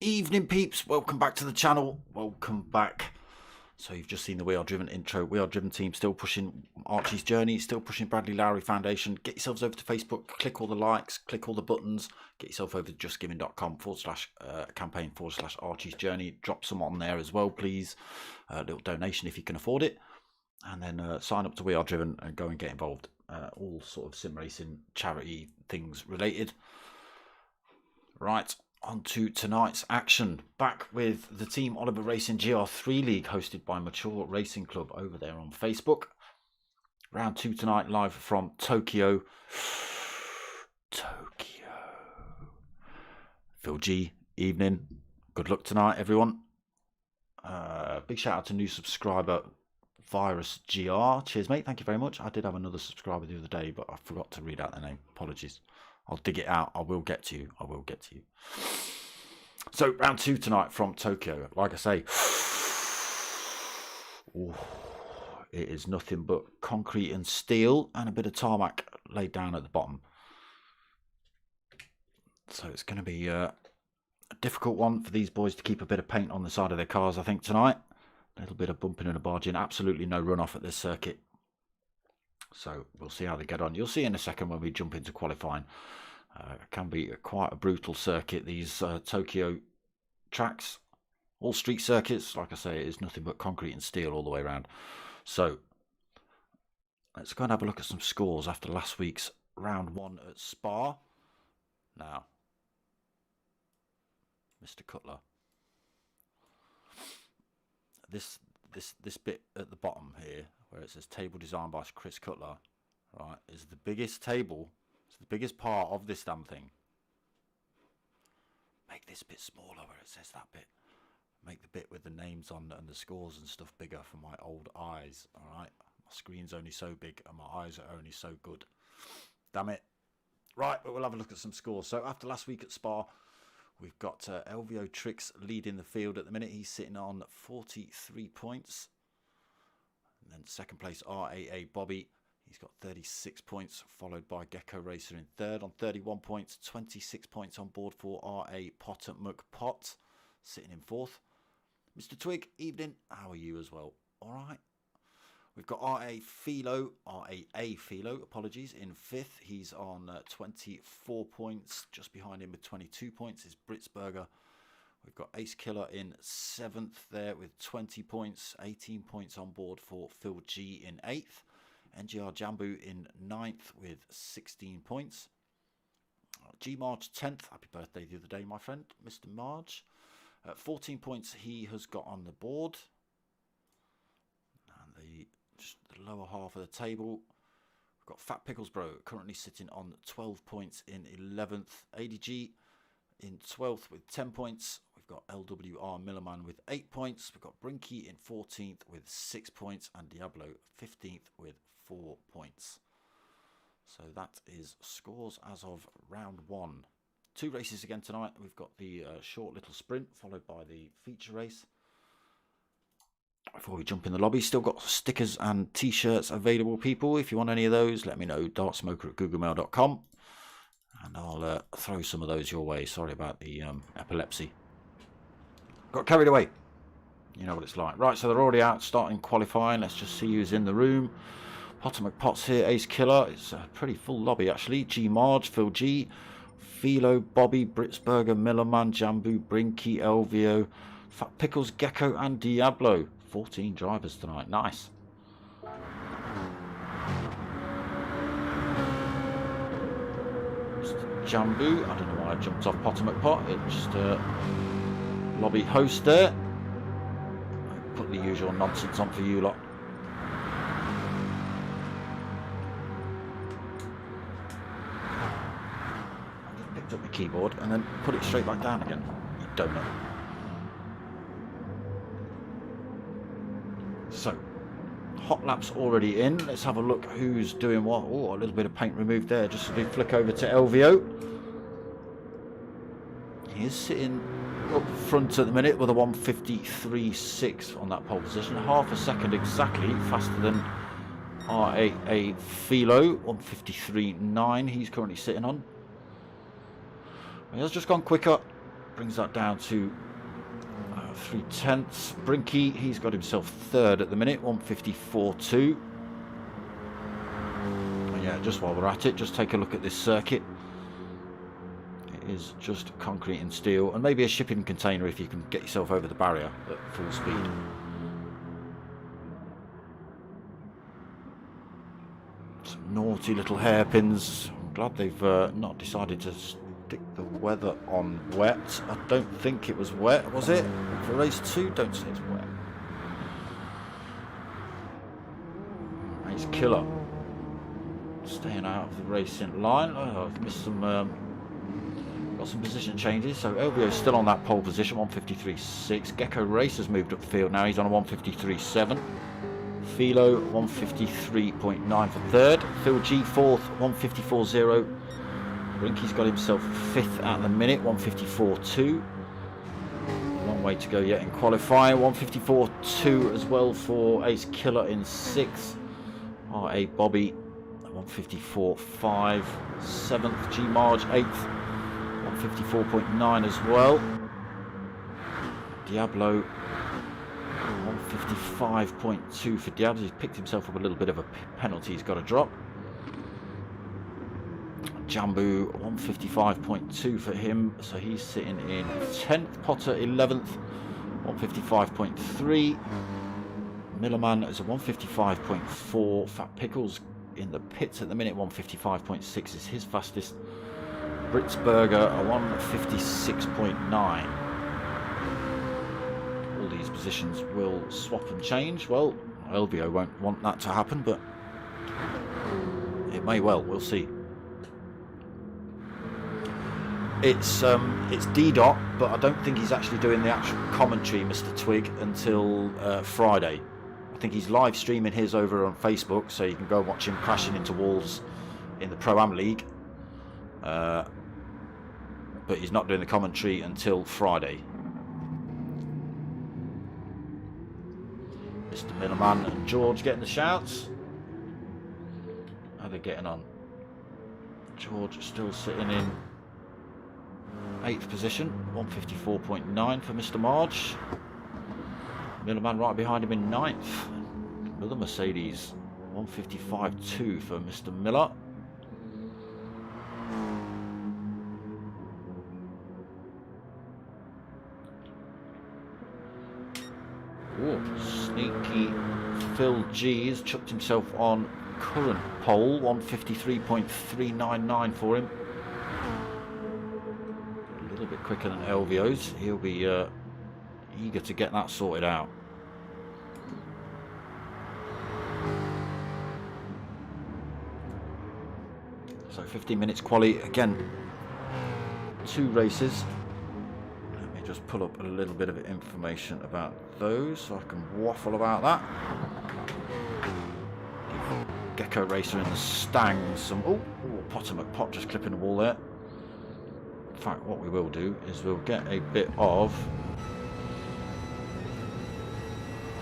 Evening peeps, welcome back to the channel, welcome back. So you've just seen the We Are Driven intro. We Are Driven team still pushing Archie's journey, still pushing Bradley Lowry Foundation. Get yourselves over to Facebook, click all the likes, click all the buttons, get yourself over to justgiving.com/campaign/Archie's journey. Drop some on there as well, please. A little donation if you can afford it. And then sign up to We Are Driven and go and get involved. All sort of sim racing, charity things related. Right. On to tonight's action. Back with the Team Oliver Racing Gr3 League hosted by Mature Racing Club over there on Facebook. Round 2 tonight live from Tokyo. Phil G, evening. Good luck tonight, everyone. Big shout out to new subscriber Virus GR. Cheers, mate. Thank you very much. I did have another subscriber the other day, but I forgot to read out their name. Apologies. I'll dig it out. I will get to you. I will get to you. So, round 2 tonight from Tokyo. Like I say, it is nothing but concrete and steel and a bit of tarmac laid down at the bottom. So, it's going to be a difficult one for these boys to keep a bit of paint on the side of their cars, I think, tonight. A little bit of bumping and a barging. Absolutely no runoff at this circuit. So we'll see how they get on. You'll see in a second when we jump into qualifying. It can be quite a brutal circuit, these Tokyo tracks. All street circuits, like I say, it is nothing but concrete and steel all the way around. So let's go and have a look at some scores after last week's round 1 at Spa. Now, Mr. Cutler. This bit at the bottom here, where it says table designed by Chris Cutler, right, is the biggest table. It's the biggest part of this damn thing. Make this bit smaller where it says that bit. Make the bit with the names on and the scores and stuff bigger for my old eyes. All right, my screen's only so big and my eyes are only so good. Damn it. Right, but we'll have a look at some scores. So after last week at Spa, we've got LVO Tricks leading the field at the minute. He's sitting on 43 points. And then second place, RAA Bobby. He's got 36 points, followed by Gecko Racer in third on 31 points. 26 points on board for RA Potter McPot, sitting in fourth. Mr. Twig, evening. How are you as well? All right. We've got RAA Philo, apologies, in fifth. He's on 24 points. Just behind him with 22 points is Britzberger. We've got Ace Killer in 7th there with 20 points. 18 points on board for Phil G in 8th. NGR Jambu in 9th with 16 points. G Marge 10th. Happy birthday the other day, my friend, Mr. Marge. 14 points he has got on the board. And just the lower half of the table, we've got Fat Pickles Bro currently sitting on 12 points in 11th. ADG in 12th with 10 points. We've got LWR Millerman with 8 points. We've got Brinky in 14th with 6 points. And Diablo 15th with 4 points. So that is scores as of round 1. 2 races again tonight. We've got the short little sprint followed by the feature race. Before we jump in the lobby, still got stickers and t-shirts available, people. If you want any of those, let me know. dartsmoker@googlemail.com, and I'll throw some of those your way. Sorry about the epilepsy. Got carried away. You know what it's like. Right, so they're already out starting qualifying. Let's just see who's in the room. Potter McPot's here. Ace Killer. It's a pretty full lobby, actually. G Marge, Phil G, Philo, Bobby, Britzberger, Millerman, Jambu, Brinky, LVO, Fat Pickles, Gecko, and Diablo. 14 drivers tonight. Nice. Jambu. I don't know why I jumped off Potomac Pot. It's just lobby host there. I put the usual nonsense on for you lot. I just picked up my keyboard and then put it straight back down again. You don't know. So, hot lap's already in. Let's have a look who's doing what. Oh, a little bit of paint removed there. Just as we flick over to LVO. He is sitting up front at the minute with a 153.6 on that pole position. Half a second exactly faster than R8A Philo. 153.9 he's currently sitting on. He has just gone quicker. Brings that down to 3/10. Brinky, he's got himself third at the minute, 154.2. Yeah, just while we're at it, just take a look at this circuit. It is just concrete and steel, and maybe a shipping container if you can get yourself over the barrier at full speed. Some naughty little hairpins. I'm glad they've not decided to stick the weather on wet. I don't think it was wet, was it? For race 2, don't say it's wet. Race killer. Staying out of the racing line. Oh, I've missed some, got some position changes. So LVO's still on that pole position, 153.6. Gr3 has moved upfield now, he's on a 153.7. Philo, 153.9 for third. Phil G, fourth, 154.0. Rinky's got himself fifth at the minute, 154.2. Long way to go yet in qualifying. 154.2 as well for Ace Killer in sixth. R.A. Bobby, 154.5. Seventh, G Marge, eighth, 154.9 as well. Diablo, 155.2 for Diablo. He's picked himself up a little bit of a penalty he's got to drop. Jambu, 155.2 for him, so he's sitting in 10th. Potter 11th, 155.3. Millerman is a 155.4. Fat Pickles in the pits at the minute, 155.6 is his fastest. Britzberger a 156.9. All these positions will swap and change. Well, LVO won't want that to happen, but it may well. We'll see. It's D-Dot, but I don't think he's actually doing the actual commentary, Mr. Twig, until Friday. I think he's live streaming his over on Facebook, so you can go and watch him crashing into walls in the Pro-Am League. But he's not doing the commentary until Friday. Mr. Millerman and George getting the shouts. How are they getting on? George still sitting in 8th position, 154.9 for Mr. Marge. Millerman right behind him in 9th. Another Mercedes, 155.2 for Mr. Miller. Ooh, sneaky Phil G has chucked himself on current pole, 153.399 for him. A little bit quicker than LVO's. He'll be eager to get that sorted out. So 15 minutes quali again. 2 races. Let me just pull up a little bit of information about those so I can waffle about that. Gecko Racer in the Stang. Some Potomac Pot just clipping the wall there. In fact, what we will do is we'll get a bit of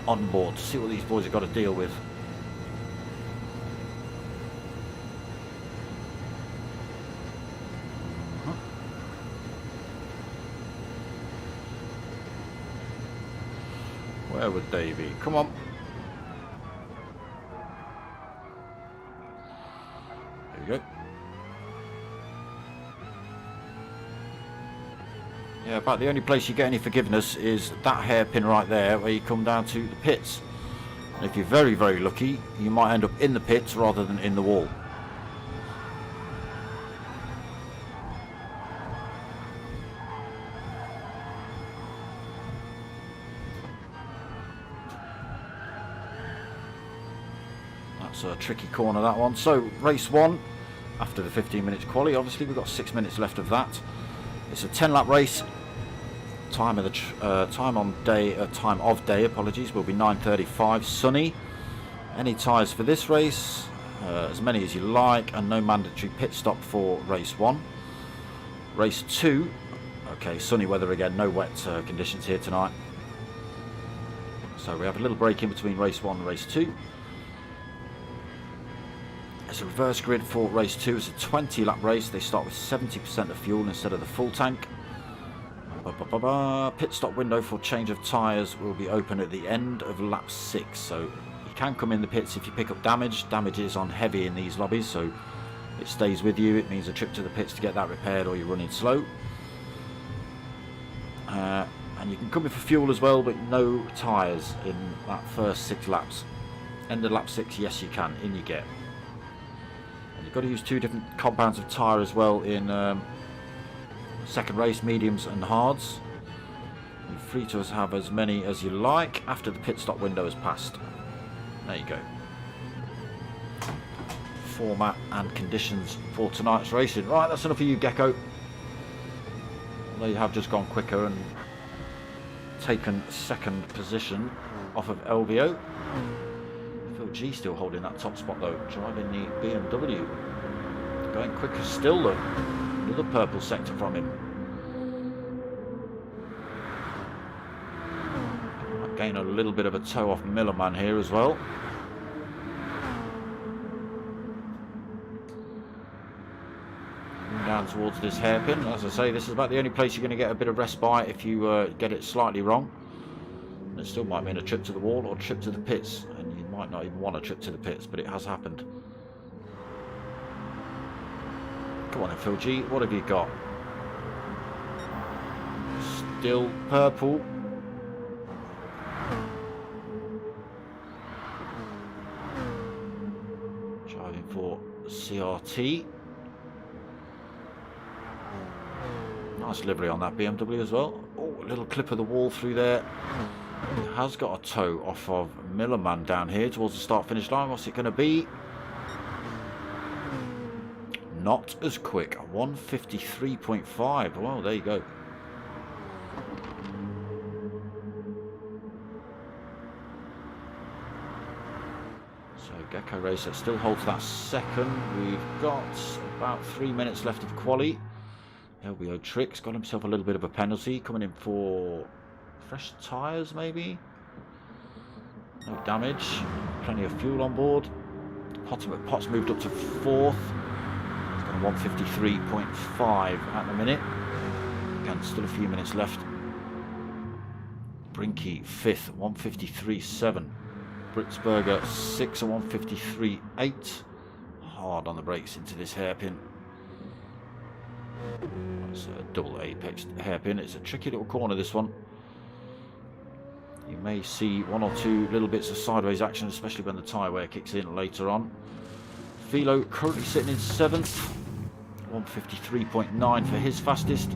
on board to see what these boys have got to deal with. Where would they be? Come on. There we go. Yeah, about the only place you get any forgiveness is that hairpin right there where you come down to the pits. And if you're very, very lucky, you might end up in the pits rather than in the wall. That's a tricky corner, that one. So race 1, after the 15 minutes quali, obviously we've got 6 minutes left of that. It's a 10-lap race. Time of day, apologies, will be 9:35. Sunny. Any tyres for this race? As many as you like, and no mandatory pit stop for race 1. Race 2, okay, sunny weather again, no wet conditions here tonight. So we have a little break in between race 1 and race 2. It's a reverse grid for race 2. It's a 20-lap race. They start with 70% of fuel instead of the full tank. Pit stop window for change of tyres will be open at the end of lap 6. So you can come in the pits if you pick up damage. Damage is on heavy in these lobbies, so it stays with you. It means a trip to the pits to get that repaired, or you're running slow. And you can come in for fuel as well, but no tyres in that first 6 laps. End of lap 6, yes you can, in you get. And you've got to use 2 different compounds of tyre as well in second race, mediums and hards. You're free to have as many as you like after the pit stop window has passed. There you go. Format and conditions for tonight's racing. Right, that's enough of you, Gecko. They have just gone quicker and taken second position off of LVO. Phil G still holding that top spot though, driving the BMW. Going quicker still though. Another purple sector from him. Might gain a little bit of a toe off Millerman here as well. Down towards this hairpin. As I say, this is about the only place you're going to get a bit of respite if you get it slightly wrong. And it still might mean a trip to the wall or a trip to the pits, and you might not even want a trip to the pits, but it has happened. Come on then, Phil G, what have you got? Still purple. Driving for CRT. Nice livery on that BMW as well. Oh, a little clip of the wall through there. It has got a toe off of Millerman down here towards the start-finish line. What's it going to be? Not as quick. 153.5. Well, there you go. So Gecko Racer still holds that second. We've got about 3 minutes left of quali. LBO Tricks got himself a little bit of a penalty, coming in for fresh tyres maybe. No damage, plenty of fuel on board. Potts moved up to 4th. He's got a 153.5 at the minute. Again, still a few minutes left. Brinky 5th, 153.7. Britzberger 6th, a 153.8. Hard on the brakes into this hairpin. It's a double apex hairpin. It's a tricky little corner, this one. You may see 1 or 2 little bits of sideways action, especially when the tyre wear kicks in later on. Philo currently sitting in 7th. 153.9 for his fastest.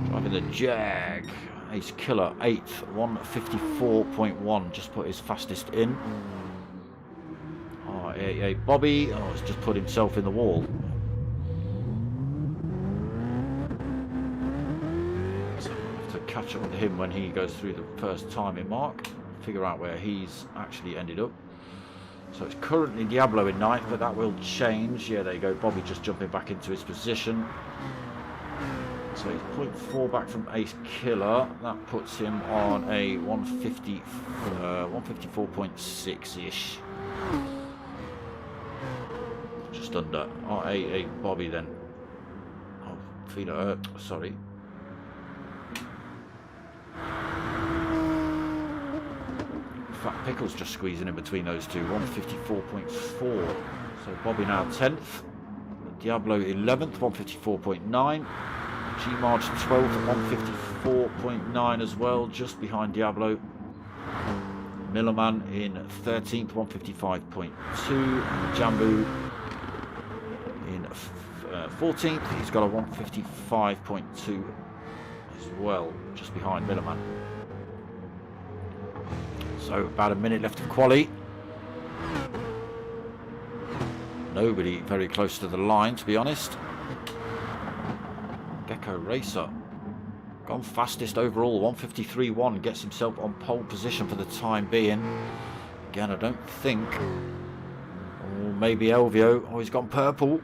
Driving the Jag. Ace Killer 8th. 154.1. Just put his fastest in. Oh, Bobby. Oh, he's just put himself in the wall. Catch up with him when he goes through the first timing mark, figure out where he's actually ended up. So it's currently Diablo in 9th, but that will change. Yeah, there you go. Bobby just jumping back into his position. So he's 0.4 back from Ace Killer. That puts him on a 154.6-ish. Just under. Oh, a Bobby then. Oh, Philo, sorry. Fat Pickle's just squeezing in between those two. 154.4. So Bobby now 10th. Diablo 11th, 154.9. G-Marge 12th, 154.9 as well, just behind Diablo. Millerman in 13th, 155.2. And Jambu in 14th. He's got a 155.2 as well, just behind Millerman. So about a minute left of quali. Nobody very close to the line, to be honest. Gr3 Racer gone fastest overall, 1:53.1, gets himself on pole position for the time being. Again, I don't think, or maybe Elvio, oh, he's gone purple.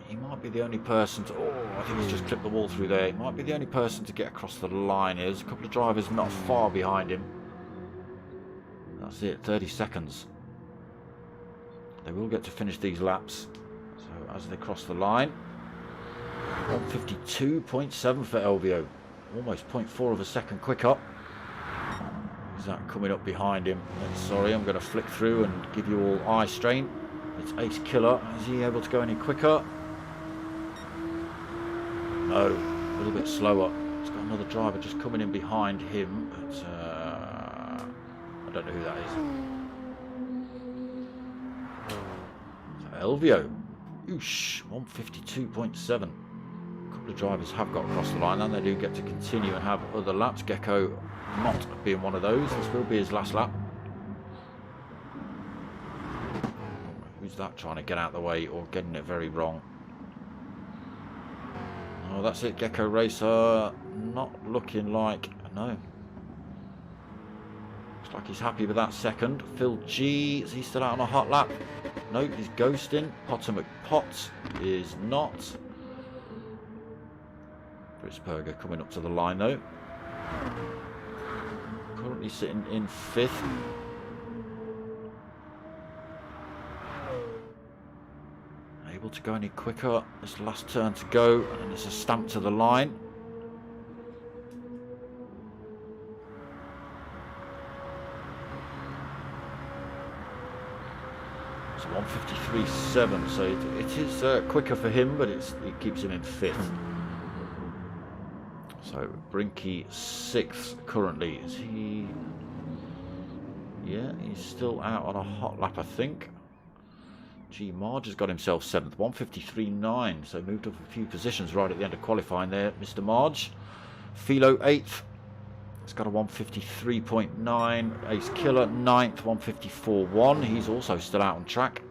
He might be the only person to, oh, I think he's just clipped the wall through there. He might be the only person to get across the line. There's a couple of drivers not far behind him. That's it, 30 seconds. They will get to finish these laps. So as they cross the line, 1:52.7 for Elvio. Almost 0.4 of a second quicker. Is that coming up behind him? Sorry, I'm going to flick through and give you all eye strain. It's Ace Killer. Is he able to go any quicker? No, a little bit slower. It's got another driver just coming in behind him. But, I don't know who that is. So Elvio. Oosh, 1:52.7. The drivers have got across the line and they do get to continue and have other laps. Gecko not being one of those. This will be his last lap. Who's that trying to get out of the way or getting it very wrong? Oh, that's it. Gr3 Racer not looking like, no. Looks like he's happy with that second. Phil G, is he still out on a hot lap? No, he's ghosting. Potter McPot is not. Britzberger coming up to the line though. Currently sitting in 5th. Able to go any quicker. This last turn to go, and it's a stamp to the line. It's 1:53.7, so it is quicker for him, but it keeps him in 5th. So Brinky 6th currently. Is he? Yeah, he's still out on a hot lap, I think. G Marge has got himself 7th, 1:53.9. So moved up a few positions right at the end of qualifying there, Mr. Marge. Philo 8th. It's got a 1:53.9. Ace Killer 9th, 1:54.1. He's also still out on track.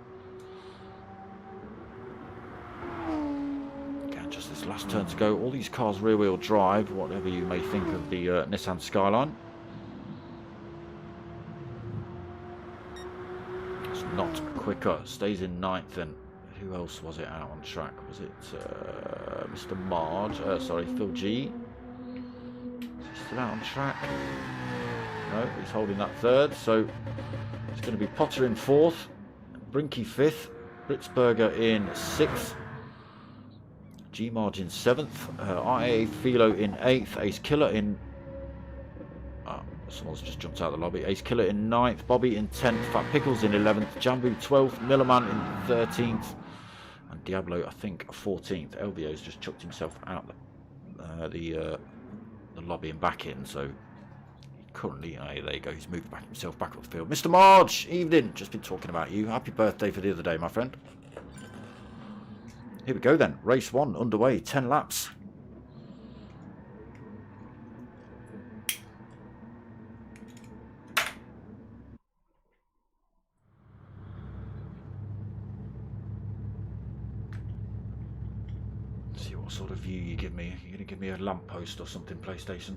Last turn to go. All these cars rear-wheel drive, whatever you may think of the Nissan Skyline. It's not quicker. Stays in 9th then. Who else was it out on track? Was it Mr. Marge? Sorry, Phil G. Is he still out on track? No, he's holding that 3rd. So it's going to be Potter in 4th. Brinky 5th. Britzberger in 6th. G Marge in 7th, IA Philo in 8th, Ace Killer in... someone's just jumped out of the lobby. Ace Killer in 9th, Bobby in 10th, Fat Pickles in 11th, Jambu 12th, Millerman in 13th, and Diablo, I think, 14th. Elvio's just chucked himself out the lobby and back in, so currently, there you go, he's moved himself back up the field. Mr. Marge, evening, just been talking about you. Happy birthday for the other day, my friend. Here we go then, race 1 underway, 10 laps. Let's see what sort of view you give me. You're going to give me a lamppost or something, PlayStation?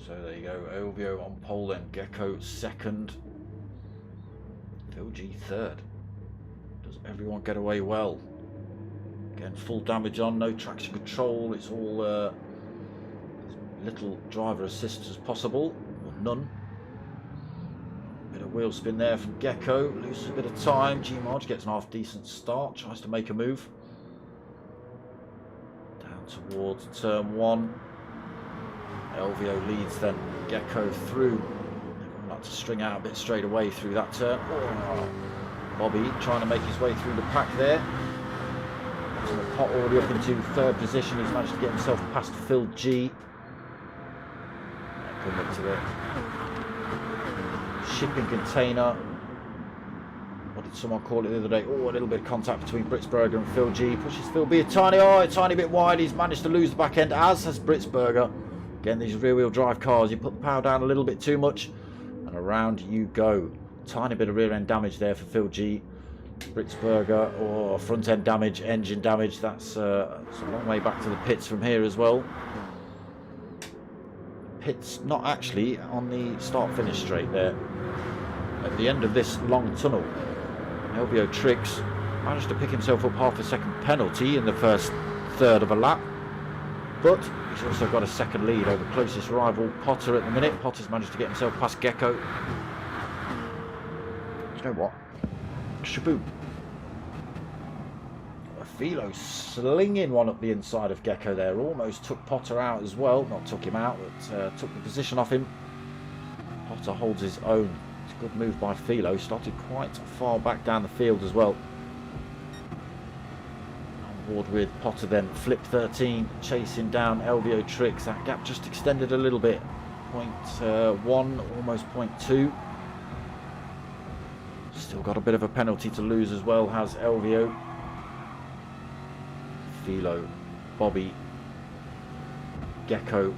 So there you go, Elvio on pole then, Gecko 2nd, Phil G 3rd. Does everyone get away well? Again, full damage on, no traction control, it's all as little driver assist as possible, or none. Bit of wheel spin there from Gecko, loses a bit of time. G Marge gets an half decent start, tries to make a move. Down towards turn 1. Elvio leads then, Gecko through. They're going to string out a bit straight away through that turn. Oh. Bobby trying to make his way through the pack there. So the pot already up into 3rd position. He's managed to get himself past Phil G. Coming up to the shipping container. What did someone call it the other day? Oh, a little bit of contact between Britsberger and Phil G. Pushes Phil B a tiny bit wide. He's managed to lose the back end, as has Britsberger. Again, these rear-wheel drive cars, you put the power down a little bit too much, and around you go. Tiny bit of rear-end damage there for Phil G. Britsberger, or front-end damage, engine damage. That's a long way back to the pits from here as well. Pits not actually on the start-finish straight there. At the end of this long tunnel, Gr3 managed to pick himself up half a second penalty in the first third of a lap, but he's also got a second lead over closest rival Potter at the minute. Potter's managed to get himself past Gecko. You know what? Shaboom. Philo slinging one up the inside of Gecko there. Almost took Potter out as well. Not took him out, but took the position off him. Potter holds his own. It's a good move by Philo. Started quite far back down the field as well. On board with Potter then. Flip 13, chasing down Gr3. That gap just extended a little bit. 0.1, almost 0.2. Still got a bit of a penalty to lose as well, has Elvio. Philo, Bobby, Gecko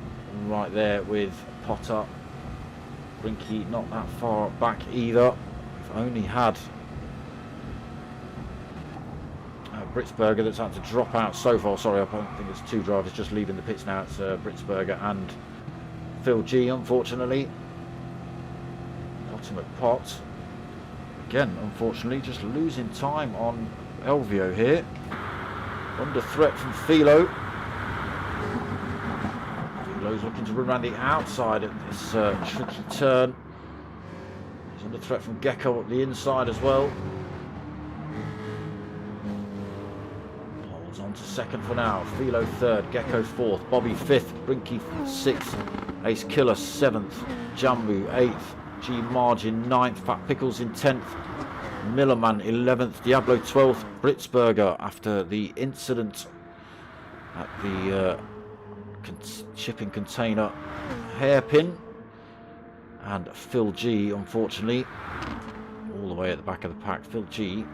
right there with Potter. Brinky not that far back either. We've only had Britsberger that's had to drop out so far. Sorry, I think it's two drivers just leaving the pits now. It's Britsberger and Phil G, unfortunately. Potter McPot. Again, unfortunately, just losing time on Elvio here. Under threat from Philo. Philo's looking to run around the outside at this tricky turn. He's under threat from Gecko at the inside as well. Holds on to second for now. Philo third, Gecko fourth, Bobby fifth, Brinky sixth, Ace Killer seventh, Jambu eighth, G Margin ninth, Fat Pickles in 10th. Millerman 11th, Diablo 12th, Britsberger after the incident at the shipping container hairpin, and Phil G, unfortunately, all the way at the back of the pack. Phil G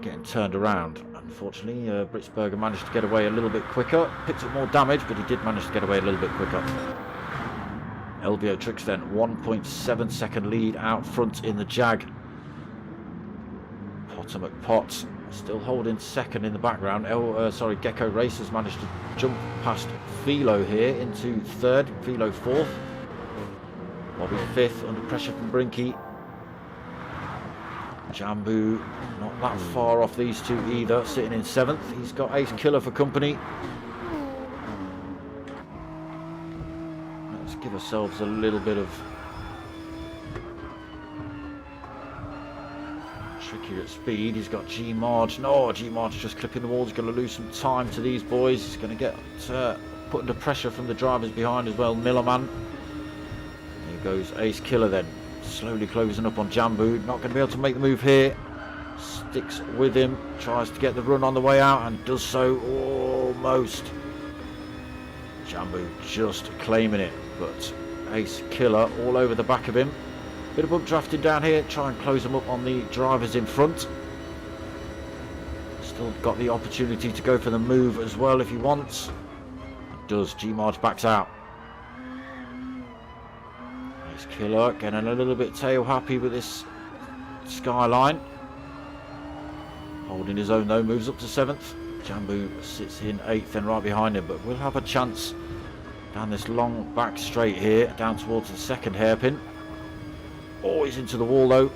getting turned around. Unfortunately, Britsberger managed to get away a little bit quicker, picked up more damage, but he did manage to get away a little bit quicker. Gr3 then 1.7 second lead out front in the Jag. Potter McPot still holding second in the background. Gecko Racers managed to jump past Philo here into third. Philo fourth. Bobby fifth, under pressure from Brinky. Jambu not that far off these two either, sitting in seventh. He's got Ace Killer for company. Let's give ourselves a little bit of tricky at speed. He's got G Marge. No, G Marge is just clipping the wall. He's going to lose some time to these boys. He's going to get put under pressure from the drivers behind as well. Millerman. Here goes Ace Killer then. Slowly closing up on Jambu. Not going to be able to make the move here. Sticks with him. Tries to get the run on the way out and does so almost. Jambu just claiming it, but Ace Killer all over the back of him. Bit of updrafting down here, try and close them up on the drivers in front. Still got the opportunity to go for the move as well if he wants. Does. G-Marge backs out. Ace Killer getting a little bit tail happy with this skyline. Holding his own though, moves up to 7th. Jambu sits in 8th and right behind him, but we'll have a chance down this long back straight here, down towards the second hairpin. Oh, he's into the wall though.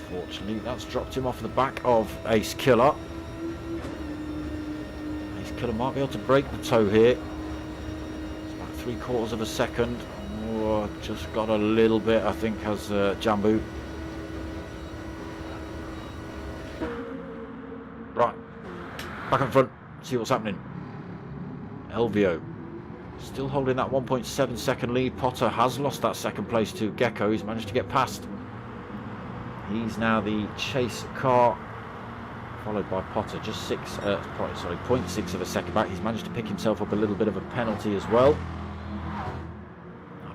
Fortunately, that's dropped him off the back of Ace Killer. Ace Killer might be able to break the toe here. It's about 3/4 of a second. Oh, just got a little bit, I think, has Jambu. Right, back in front, see what's happening. Elvio still holding that 1.7 second lead. Potter has lost that second place to Gecko. He's managed to get past. He's now the chase car, followed by Potter, just 0.6 of a second back. He's managed to pick himself up a little bit of a penalty as well.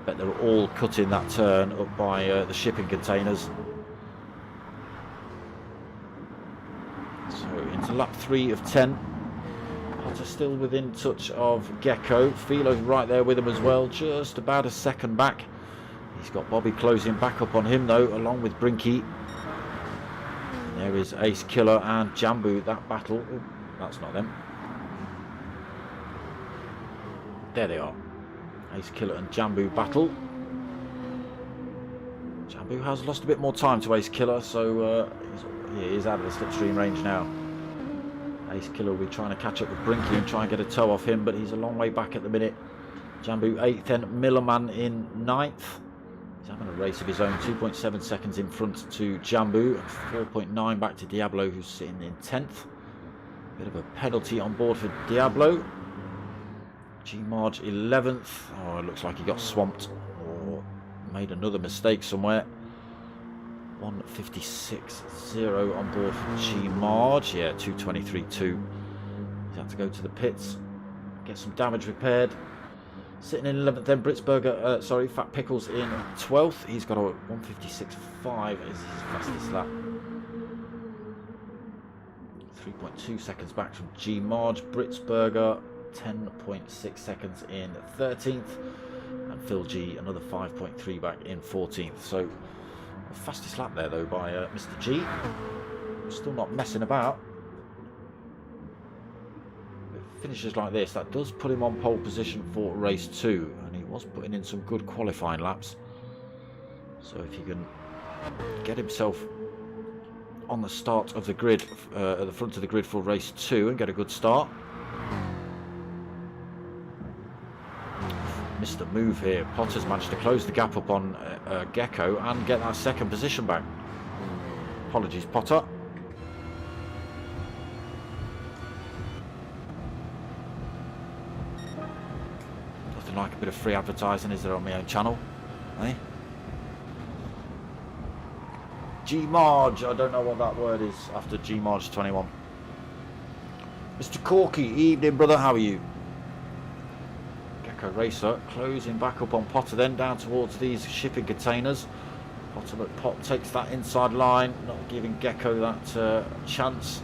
I bet they're all cutting that turn up by the shipping containers. So into lap 3 of 10. Potter still within touch of Gecko. Philo's right there with him as well, just about a second back. He's got Bobby closing back up on him though, along with Brinky. And there is Ace Killer and Jambu. That battle. Ooh, that's not them. There they are. Ace Killer and Jambu battle. Jambu has lost a bit more time to Ace Killer, so he is out of the slipstream range now. Ace Killer will be trying to catch up with Brinky and try and get a toe off him, but he's a long way back at the minute. Jambu 8th, then Millerman in 9th. He's having a race of his own, 2.7 seconds in front to Jambu, and 4.9 back to Diablo, who's sitting in 10th. Bit of a penalty on board for Diablo. G-Marge 11th. Oh, it looks like he got swamped or made another mistake somewhere. 1:56.0 on board for G-Marge. Yeah, 2:23.2. He's had to go to the pits, get some damage repaired. Sitting in 11th, then Britzberger, Fat Pickles in 12th. He's got a 1:56.5 is his fastest lap. 3.2 seconds back from G-Marge. Britzberger 10.6 seconds in 13th, and Phil G another 5.3 back in 14th. So the fastest lap there though by Mr. G. Still not messing about. With finishes like this, that does put him on pole position for race 2, and he was putting in some good qualifying laps. So if he can get himself on the start of the grid, at the front of the grid for race 2, and get a good start. Missed the move here. Potter's managed to close the gap up on Gecko and get that second position back. Apologies, Potter. Nothing like a bit of free advertising, is there, on my own channel? Eh? G-Marge, I don't know what that word is after G-Marge 21. Mr. Corky, evening brother, how are you? Racer closing back up on Potter, then down towards these shipping containers. Pot takes that inside line, not giving Gecko that chance.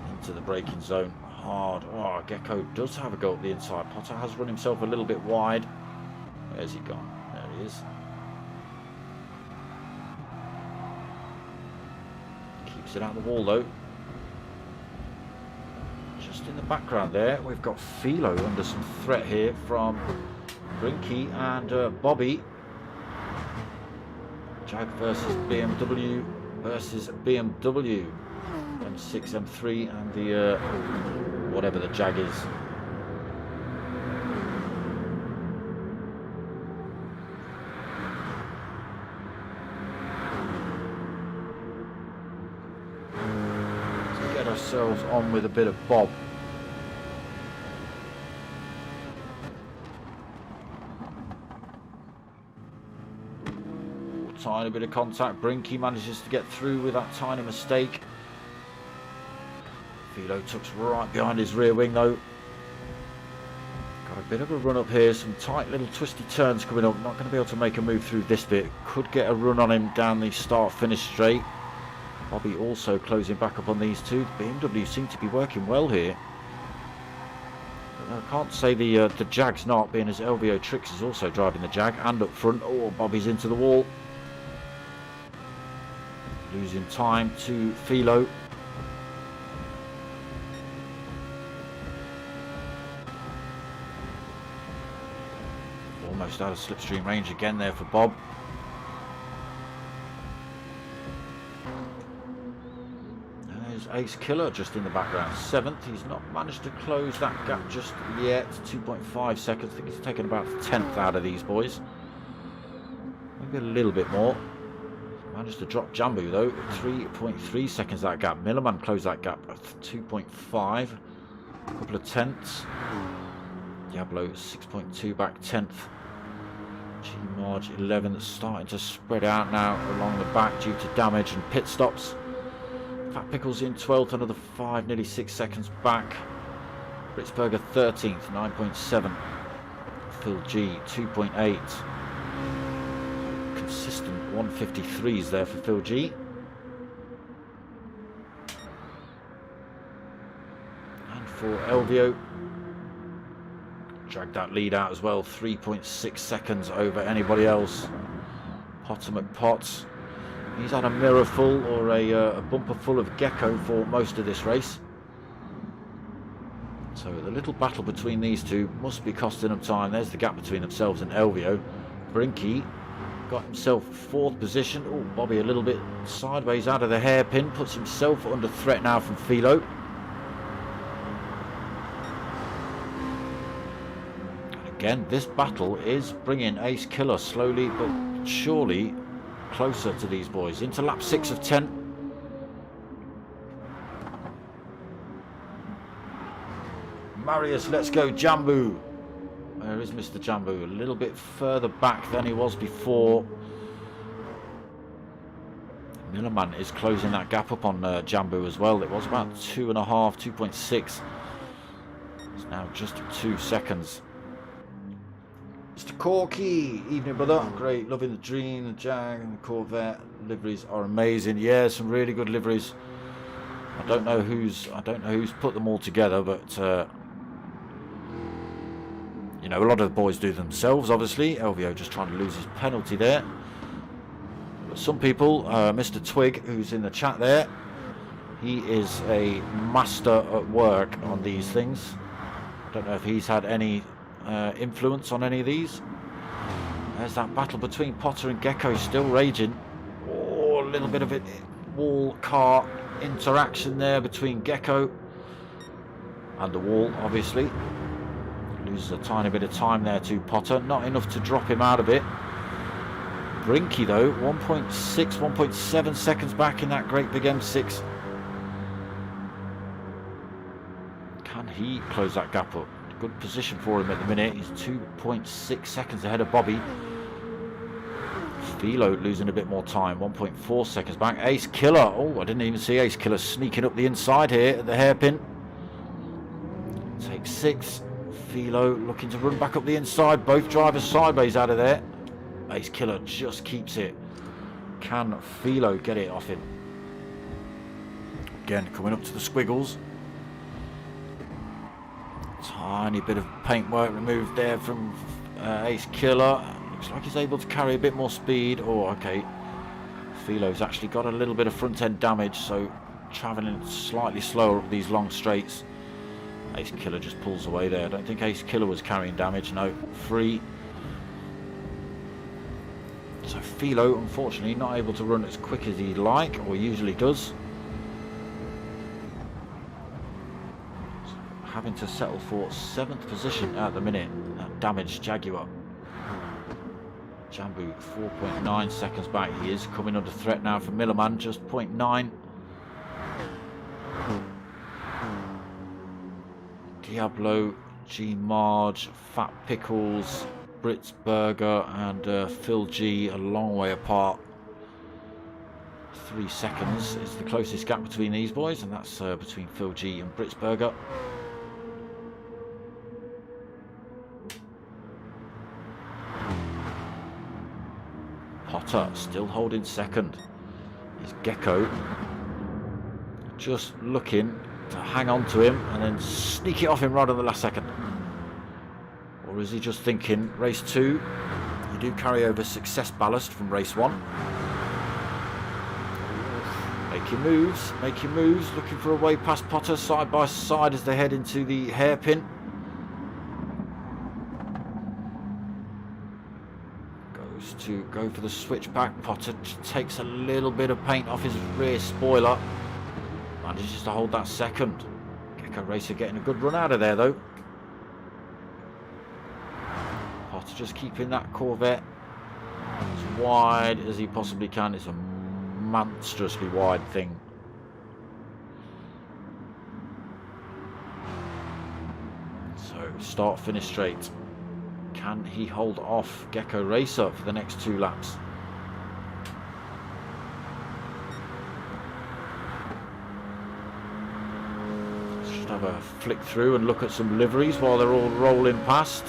Into the braking zone hard. Oh, Gecko does have a go up the inside. Potter has run himself a little bit wide. Where's he gone? There he is. Keeps it out of the wall though. Just in the background there, we've got Philo under some threat here from Brinky and Bobby. Jag versus BMW versus BMW. M6, M3 and the whatever the Jag is. Get ourselves on with a bit of bob. Tiny bit of contact. Brinky manages to get through with that tiny mistake. Philo tucks right behind his rear wing though. Got a bit of a run up here. Some tight little twisty turns coming up. Not going to be able to make a move through this bit. Could get a run on him down the start finish straight. Bobby also closing back up on these two. The BMW seem to be working well here. But I can't say the Jag's not, being as LVO Tricks is also driving the Jag and up front. Oh, Bobby's into the wall. Losing time to Philo. Almost out of slipstream range again there for Bob. There's Ace Killer just in the background, 7th. He's not managed to close that gap just yet. 2.5 seconds. I think he's taken about 10th out of these boys. Maybe a little bit more. Managed to drop Jambu though. 3.3 seconds that gap. Millerman closed that gap at 2.5. A couple of tenths. Diablo 6.2 back 10th. G-Marge 11th, starting to spread out now along the back due to damage and pit stops. Fat Pickles in 12th, another 5, nearly 6 seconds back. Britzberger 13th, 9.7. Phil G, 2.8. Consistent 153s there for Phil G. And for Elvio, dragged that lead out as well, 3.6 seconds over anybody else. Potter McPotts, he's had a mirror full or a bumper full of Gecko for most of this race. So the little battle between these two must be costing them time. There's the gap between themselves and Elvio. Brinky got himself 4th position. Oh, Bobby a little bit sideways out of the hairpin, puts himself under threat now from Philo. Again, this battle is bringing Ace Killer slowly but surely closer to these boys. Into lap 6 of 10. Marius, let's go, Jambu. Where is Mr. Jambu? A little bit further back than he was before. Millerman is closing that gap up on Jambu as well. It was about 2.5, 2.6. It's now just 2 seconds. Mr. Corky, evening brother. Great, loving the Dream, the Jag and the Corvette. Liveries are amazing. Yeah, some really good liveries. I don't know who's put them all together, but you know, a lot of the boys do themselves, obviously. Elvio just trying to lose his penalty there. But some people, Mr. Twig, who's in the chat there, he is a master at work on these things. I don't know if he's had any influence on any of these. There's that battle between Potter and Gecko still raging. Oh, a little bit of it wall car interaction there between Gecko and the wall, obviously. Loses a tiny bit of time there to Potter, not enough to drop him out of it. Brinky though, 1.6, 1.7 seconds back in that great big M6. Can he close that gap up? Good position for him at the minute. He's 2.6 seconds ahead of Bobby. Philo losing a bit more time, 1.4 seconds back. Ace Killer, oh, I didn't even see Ace Killer sneaking up the inside here at the hairpin. Take 6. Philo looking to run back up the inside. Both drivers sideways out of there. Ace Killer just keeps it. Can Philo get it off him? Again, coming up to the squiggles. Tiny bit of paintwork removed there from Ace Killer. Looks like he's able to carry a bit more speed. Oh, okay. Philo's actually got a little bit of front end damage, so travelling slightly slower up these long straights. Ace Killer just pulls away there. I don't think Ace Killer was carrying damage. No, free. So Philo, unfortunately, not able to run as quick as he'd like, or usually does. So having to settle for 7th position at the minute. That damaged Jaguar. Jambu 4.9 seconds back. He is coming under threat now from Millerman, just 0.9. Diablo, G Marge, Fat Pickles, Brits Burger and Phil G a long way apart. 3 seconds is the closest gap between these boys, and that's between Phil G and Brits Burger. Potter still holding second. Is Gecko just looking to hang on to him and then sneak it off him right at the last second? Or is he just thinking, race 2, you do carry over success ballast from race 1. Make your moves, looking for a way past Potter, side by side as they head into the hairpin. Goes to go for the switchback. Potter takes a little bit of paint off his rear spoiler. Manages to hold that second. Gecko Racer getting a good run out of there though. Potter just keeping that Corvette as wide as he possibly can. It's a monstrously wide thing. So start finish straight. Can he hold off Gecko Racer for the next 2 laps? Just have a flick through and look at some liveries while they're all rolling past.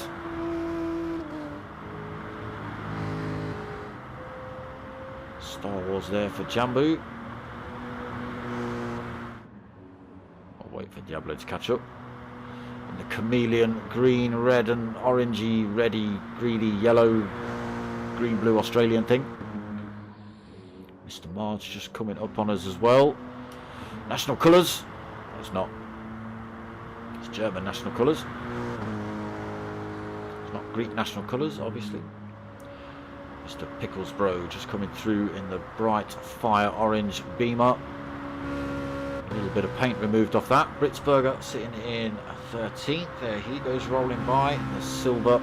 Star Wars there for Jambu. I'll wait for Diablo to catch up. And the chameleon, green, red and orangey, reddy, greeny, yellow, green, blue Australian thing. Mr. Marge just coming up on us as well. National colours. No, it's not. It's German national colours. It's not Greek national colours, obviously. Mr. Picklesbro just coming through in the bright fire orange Beamer. A little bit of paint removed off that. Britzberger sitting in 13th. There he goes rolling by. The silver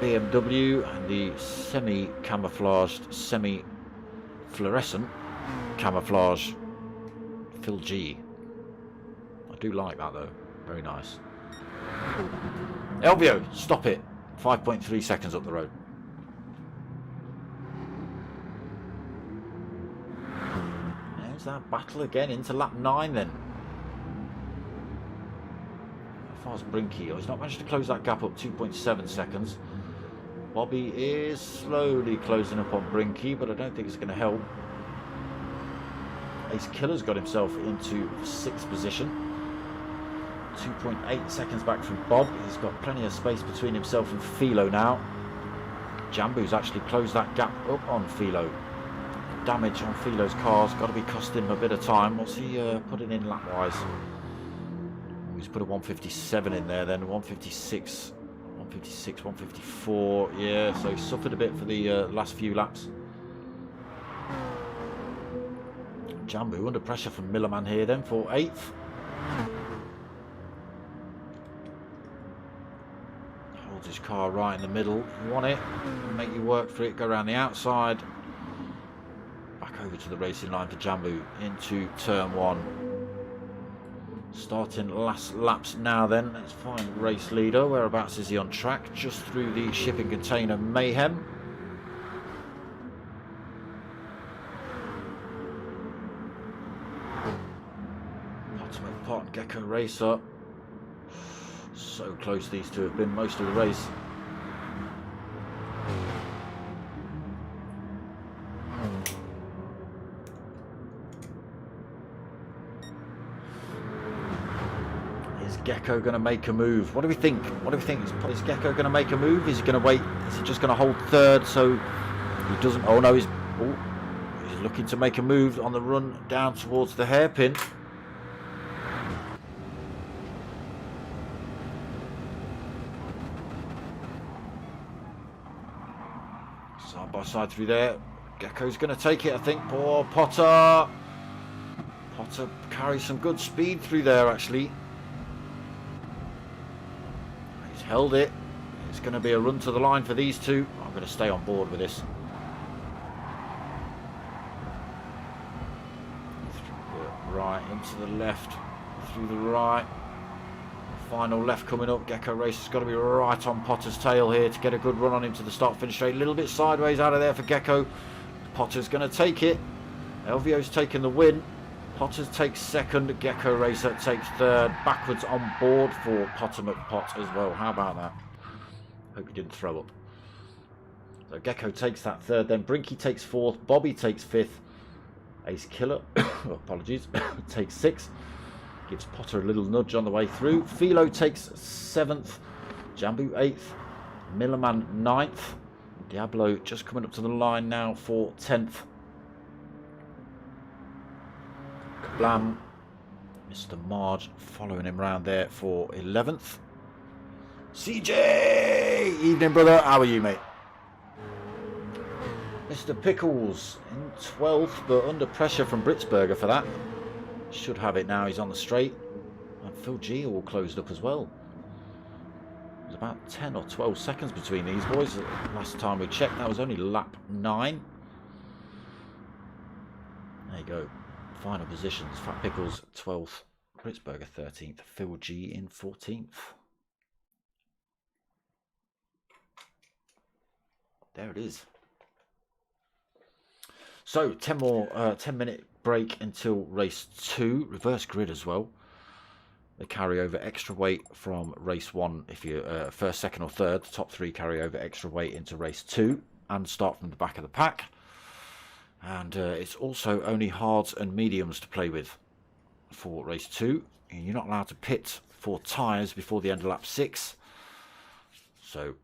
BMW and the semi-camouflaged, semi-fluorescent camouflage Phil G. I do like that though. Very nice. Elvio, stop it. 5.3 seconds up the road. There's that battle again into lap 9 then. How far is Brinky? Oh, he's not managed to close that gap up 2.7 seconds. Bobby is slowly closing up on Brinky, but I don't think it's going to help. Ace Killer's got himself into 6th position. 2.8 seconds back from Bob. He's got plenty of space between himself and Philo now. Jambu's actually closed that gap up on Philo. Damage on Philo's car's got to be costing him a bit of time. What's he putting in lap-wise? He's put a 157 in there then. 156, 156, 154. Yeah, so he suffered a bit for the last few laps. Jambu under pressure from Millerman here then for 8th. Holds his car right in the middle. You want it, make you work for it, go around the outside. Back over to the racing line for Jambu into turn 1. Starting last laps now then. Let's find race leader. Whereabouts is he on track? Just through the shipping container mayhem. Pot and Gecko Racer. So close these two have been most of the race. Is Gecko going to make a move? What do we think? What do we think? Is Gecko going to make a move? Is he going to wait? Is he just going to hold 3rd so he doesn't? Oh no, he's looking to make a move on the run down towards the hairpin. Side by side through there. Gecko's going to take it, I think. Poor Potter. Potter carries some good speed through there, actually. He's held it. It's going to be a run to the line for these two. I'm going to stay on board with this. Through the right, into the left, through the right. Final left coming up. Gecko Racer's got to be right on Potter's tail here to get a good run on him to the start-finish straight. A little bit sideways out of there for Gecko. Potter's going to take it. Elvio's taking the win. Potter takes 2nd. Gecko Racer takes 3rd. Backwards on board for Potter McPot as well. How about that? Hope he didn't throw up. So Gecko takes that 3rd. Then Brinky takes 4th. Bobby takes 5th. Ace Killer, apologies, takes 6th. Gives Potter a little nudge on the way through. Philo takes 7th. Jambu 8th. Millerman 9th. Diablo just coming up to the line now for 10th. Kablam. Mr. Marge following him round there for 11th. CJ! Evening, brother. How are you, mate? Mr. Pickles in 12th, but under pressure from Britzberger for that. Should have it now. He's on the straight. And Phil G all closed up as well. There's about 10 or 12 seconds between these boys. Last time we checked, that was only lap 9. There you go. Final positions. Fat Pickles 12th. Britzberger 13th. Phil G in 14th. There it is. So 10-minute break until race 2. Reverse grid as well. They carry over extra weight from race 1 if you're first, second or third. The top 3 carry over extra weight into race 2. and start from the back of the pack. And it's also only hards and mediums to play with for race 2. And you're not allowed to pit for tyres before the end of lap 6. So,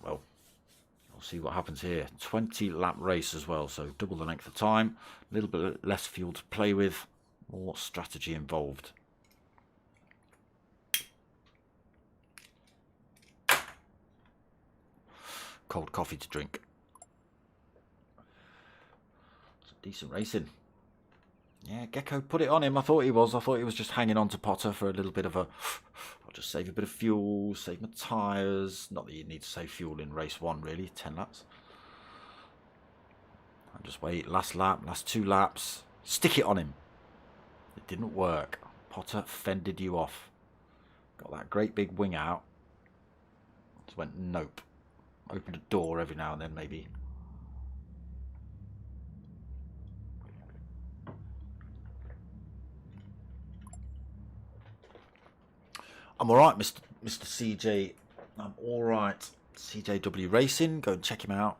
well, we'll see what happens here. 20 lap race as well, so double the length of time. A little bit less fuel to play with. More strategy involved. Cold coffee to drink. It's decent racing. Yeah, Gecko put it on him. I thought he was just hanging on to Potter for a little bit of a... I'll just save a bit of fuel, save my tyres. Not that you need to save fuel in race 1, really. 10 laps. I'll just wait. Last lap, last 2 laps. Stick it on him. It didn't work. Potter fended you off. Got that great big wing out. Just went, nope. Opened a door every now and then, maybe. I'm alright, Mr. CJ. I'm alright. CJW Racing. Go and check him out.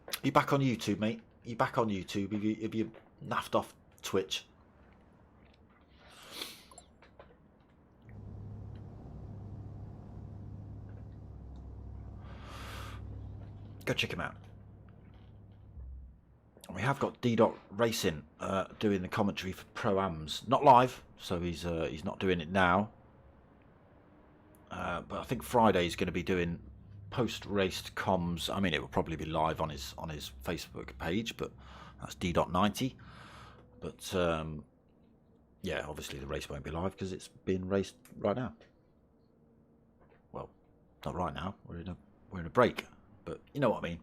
Are you back on YouTube, mate? Are you back on YouTube? Have you naffed off Twitch? Go check him out. We have got Gr3 Racing doing the commentary for Pro-Ams. Not live, so he's not doing it now. But I think Friday he's going to be doing post-race comms. I mean, it will probably be live on his Facebook page, but that's D.90. But yeah, obviously the race won't be live because it's being raced right now. Well, not right now. We're in a break, but you know what I mean.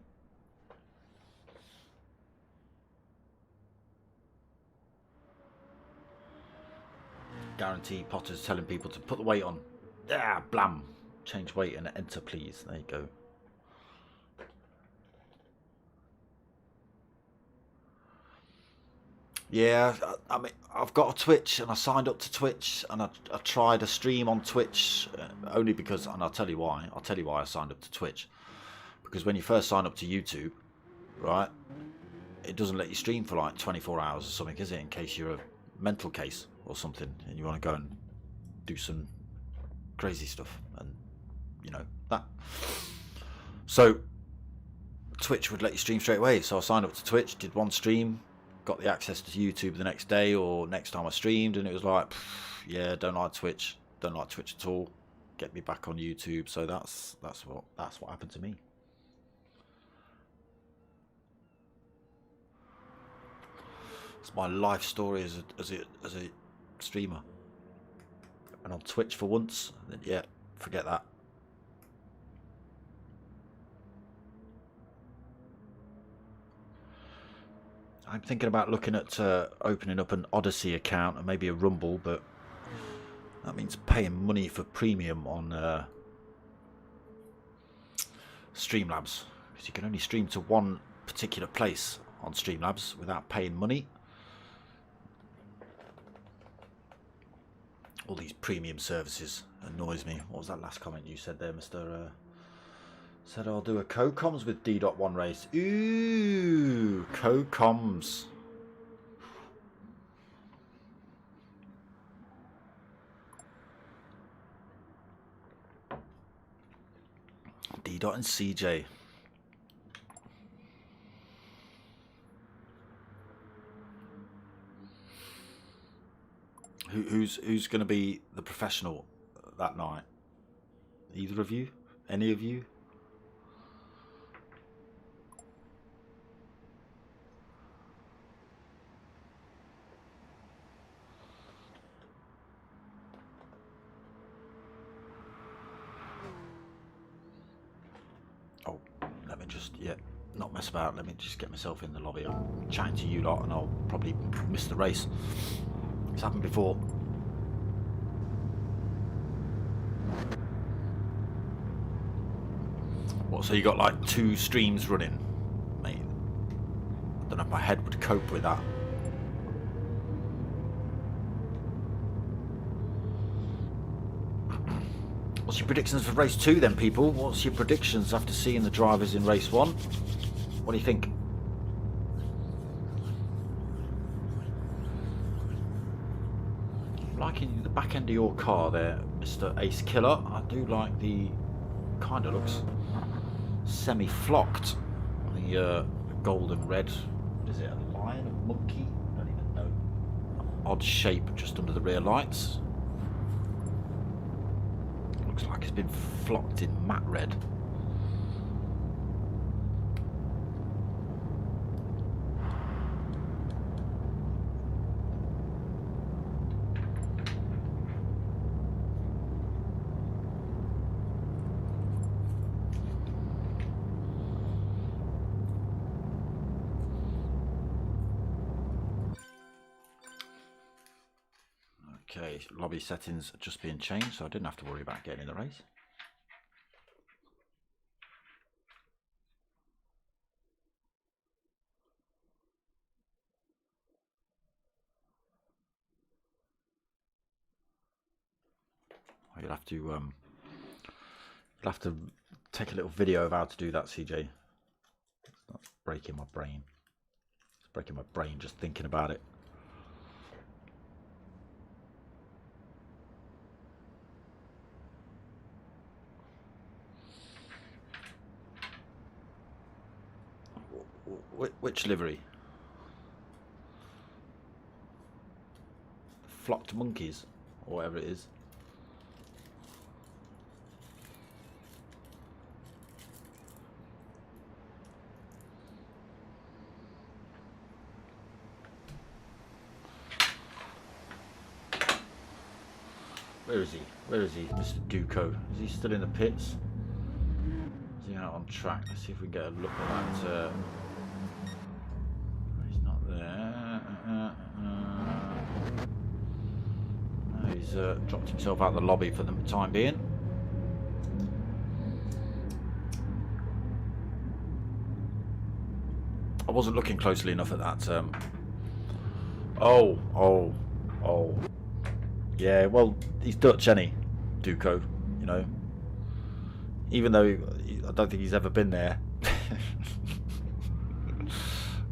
Guarantee Potter's telling people to put the weight on. Ah, blam. Change weight and enter, please. There you go. Yeah, I mean, I've got a Twitch and I signed up to Twitch and I tried a stream on Twitch only because, and I'll tell you why. I'll tell you why I signed up to Twitch. Because when you first sign up to YouTube, right, it doesn't let you stream for like 24 hours or something, is it? In case you're a mental case or something and you want to go and do some crazy stuff and you know that. So Twitch would let you stream straight away, so I signed up to Twitch, did one stream, got the access to YouTube the next day or next time I streamed, and it was like, yeah, don't like Twitch at all, get me back on YouTube. So that's what happened to me. It's my life story as a streamer. And on Twitch for once, then yeah, forget that. I'm thinking about looking at opening up an Odyssey account and maybe a Rumble, but that means paying money for premium on Streamlabs, because you can only stream to one particular place on Streamlabs without paying money. All these premium services annoys me. What was that last comment you said there, Mr. Said I'll do a co-coms with D.1 race. Ooh, co-coms. D.and CJ. Who's going to be the professional that night? Either of you? Any of you? Oh, let me just, yeah, not mess about. Let me just get myself in the lobby. I'm chatting to you lot and I'll probably miss the race. It's happened before. What, so you got like 2 streams running? Mate, I don't know if my head would cope with that. What's your predictions for race 2 then, people? What's your predictions after seeing the drivers in race 1? What do you think? I'm liking the back end of your car there, Mr. Ace Killer. I do like the, kind of looks semi-flocked. The gold and red, what is it, a lion, a monkey? I don't even know. Odd shape just under the rear lights. Looks like it's been flocked in matte red. Okay, lobby settings are just being changed, so I didn't have to worry about getting in the race. You'll have to take a little video of how to do that, CJ. That's breaking my brain. It's breaking my brain just thinking about it. Which livery? Flocked monkeys, or whatever it is. Where is he? Where is he, Mr. Duco? Is he still in the pits? Is he out on track? Let's see if we can get a look at that. He's not there. No, he's dropped himself out of the lobby for the time being. I wasn't looking closely enough at that. Oh. Yeah, well, he's Dutch, isn't he? Duco, you know. Even though I don't think he's ever been there.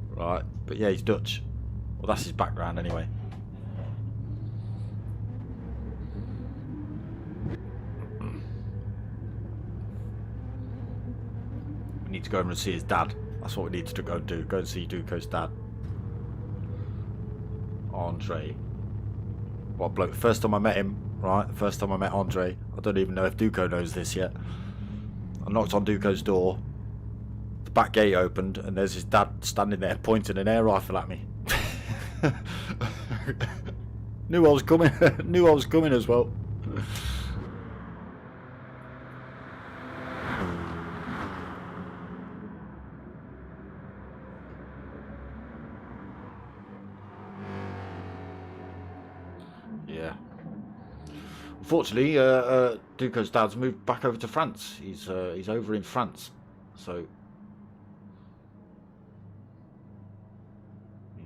Right, but yeah, he's Dutch. Well, that's his background anyway. We need to go over and see his dad. That's what we need to go and do. Go and see Duco's dad. Andre. What bloke? First time I met him, right? The first time I met Andre. I don't even know if Duco knows this yet. I knocked on Duco's door. The back gate opened, and there's his dad standing there pointing an air rifle at me. Knew I was coming. Knew I was coming as well. Yeah. Unfortunately, Duco's dad's moved back over to France. He's over in France, so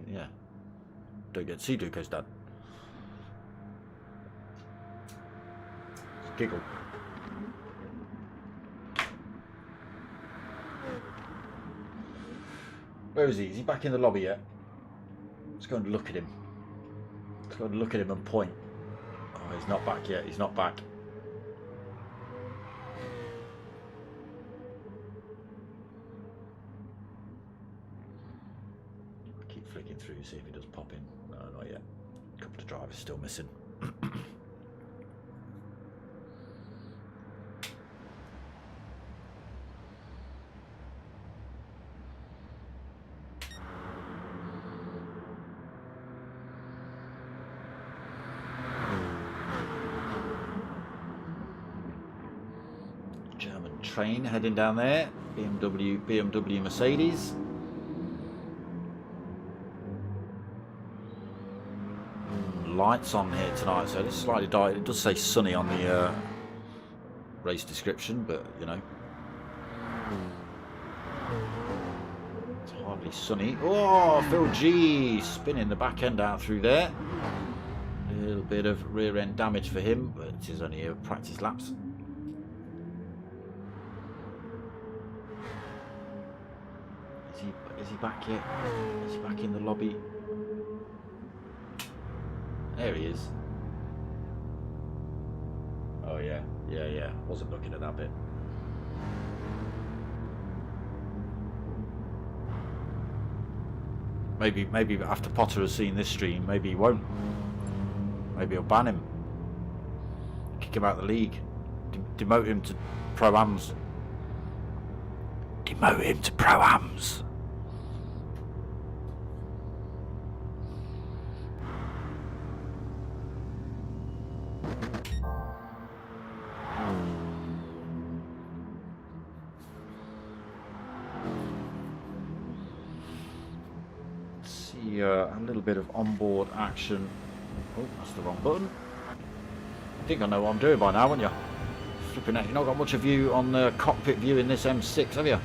yeah, don't get to see Duco's dad. Just giggle. Where is he? Is he back in the lobby yet? Let's go and look at him. Let's go and look at him and point. Oh, he's not back yet. He's not back. I'll keep flicking through, see if he does pop in. No, not yet. A couple of drivers still missing. Train heading down there. BMW Mercedes. Lights on here tonight, so it's slightly dark. It does say sunny on the race description, but you know, it's hardly sunny. Oh, Phil G spinning the back end out through there. A little bit of rear end damage for him, but it is only practice laps. he back yet? Is he back in the lobby? There he is. Oh yeah. Wasn't looking at that bit. Maybe after Potter has seen this stream, maybe he won't. Maybe he'll ban him. Kick him out of the league. Demote him to Pro-Ams. Demote him to Pro-Ams. See a little bit of onboard action. Oh, that's the wrong button. I think I know what I'm doing by now, wouldn't you? Flipping out. You've not got much of view on the cockpit view in this M6, have you?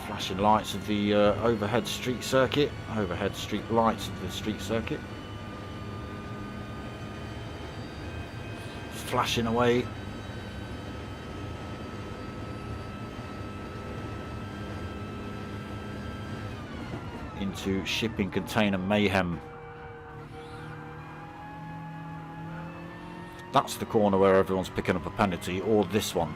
Flashing lights of the overhead street circuit. Overhead street lights of the street circuit. Flashing away. Into shipping container mayhem. That's the corner where everyone's picking up a penalty, or this one.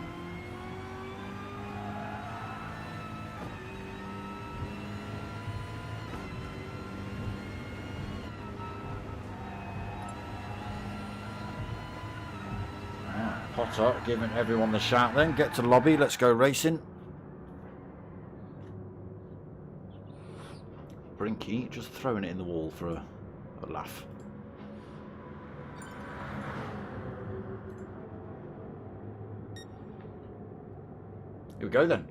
Potter giving everyone the shout then. Get to the lobby, let's go racing. Brinky just throwing it in the wall for a laugh. Here we go then.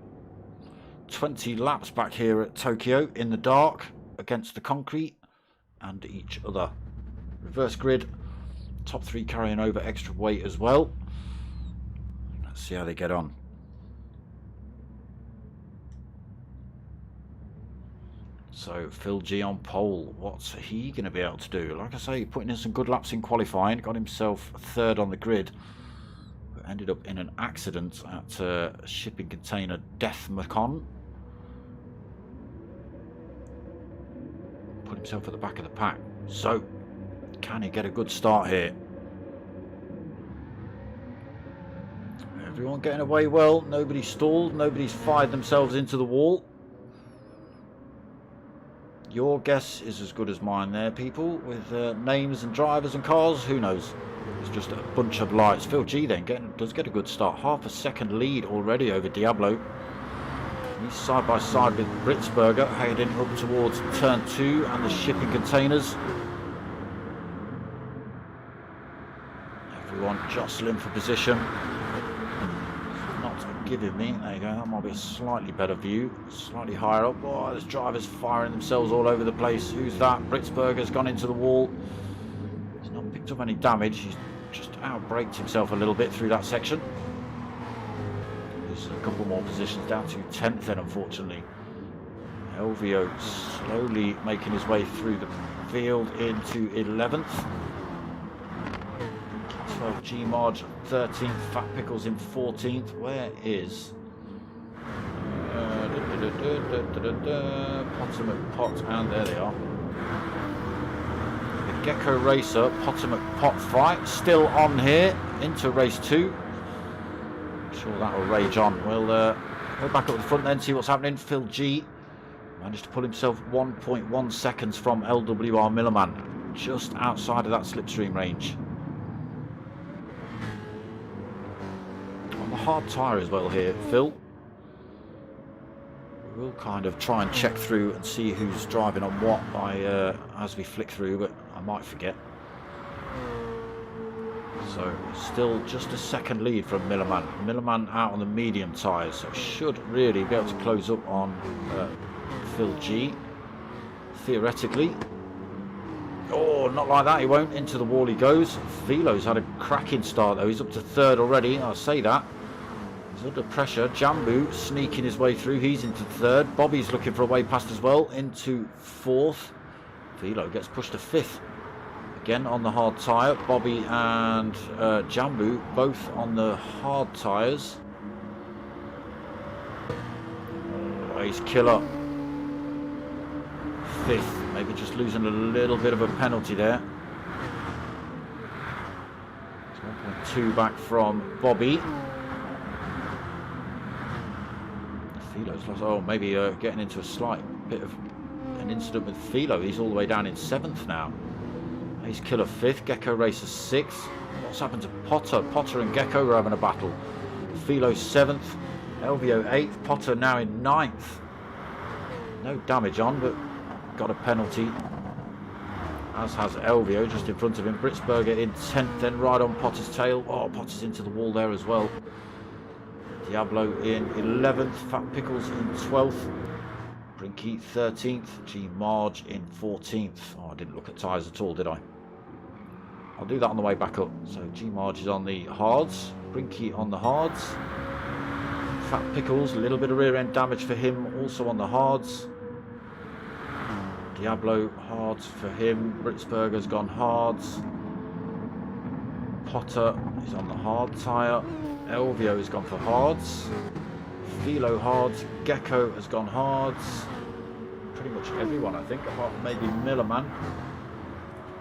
20 laps back here at Tokyo in the dark against the concrete and each other. Reverse grid. Top 3 carrying over extra weight as well. Let's see how they get on. So Phil G on pole, what's he going to be able to do? Like I say, putting in some good laps in qualifying, got himself 3rd on the grid, but ended up in an accident at a shipping container Death Macon. Put himself at the back of the pack. So, can he get a good start here? Everyone getting away well, nobody's stalled, nobody's fired themselves into the wall. Your guess is as good as mine there, people, with names and drivers and cars. Who knows? It's just a bunch of lights. Phil G then does get a good start. Half a second lead already over Diablo. He's side by side with Britzberger, heading up towards turn 2 and the shipping containers. Everyone jostling for position. Giving me, there you go, that might be a slightly better view, slightly higher up. Oh, there's drivers firing themselves all over the place. Who's that? Britzberger's gone into the wall. He's not picked up any damage, he's just outbraked himself a little bit through that section. There's a couple more positions down to 10th then, unfortunately. Elvio slowly making his way through the field into 11th. 12 G-Marge 13th, Fat Pickles in 14th. Where is Potter McPot? And there they are. The Gecko Racer, Potter McPot fight still on here into race 2. I'm sure that will rage on. We'll go back up the front then, see what's happening. Phil G managed to pull himself 1.1 seconds from LWR Millerman, just outside of that slipstream range. Hard tyre as well here, Phil. We'll kind of try and check through and see who's driving on what as we flick through, but I might forget. So still just a second lead from Millerman. Millerman out on the medium tyres, so should really be able to close up on Phil G. Theoretically. Oh, not like that, he won't. Into the wall he goes. Velo's had a cracking start though. He's up to 3rd already, I'll say that. He's under pressure. Jambu sneaking his way through. He's into 3rd. Bobby's looking for a way past as well. Into 4th. Velo gets pushed to 5th. Again on the hard tyre. Bobby and Jambu both on the hard tyres. Ace Killer 5th, maybe just losing a little bit of a penalty there. It's 1.2 back from Bobby. Philo's lost. Oh, maybe getting into a slight bit of an incident with Philo. He's all the way down in 7th now. Ace Killer 5th, Gecko Racer 6th. What's happened to Potter? Potter and Gecko were having a battle. Philo 7th, Elvio 8th, Potter now in 9th. No damage on, but got a penalty. As has Elvio just in front of him. Britzberger in 10th, then right on Potter's tail. Oh, Potter's into the wall there as well. Diablo in 11th, Fat Pickles in 12th. Brinky 13th, G Marge in 14th. Oh, I didn't look at tyres at all, did I? I'll do that on the way back up. So G Marge is on the hards, Brinky on the hards. Fat Pickles, a little bit of rear end damage for him, also on the hards. Diablo hards for him. Britzberger's gone hards. Potter is on the hard tyre. Elvio has gone for hards. Philo hards. Gecko has gone hards. Pretty much everyone, I think, apart from maybe Millerman.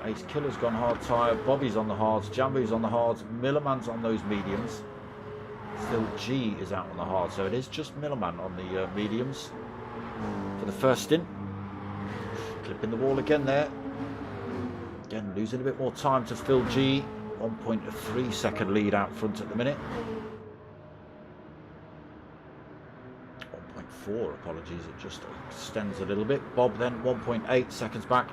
Ace Killer's gone hard tyre. Bobby's on the hards. Jambu's on the hards. Millerman's on those mediums. Phil G is out on the hards. So it is just Millerman on the mediums for the first stint. Clipping the wall again there. Again, losing a bit more time to Phil G. 1.3 second lead out front at the minute. 1.4, apologies, it just extends a little bit. Bob then 1.8 seconds back.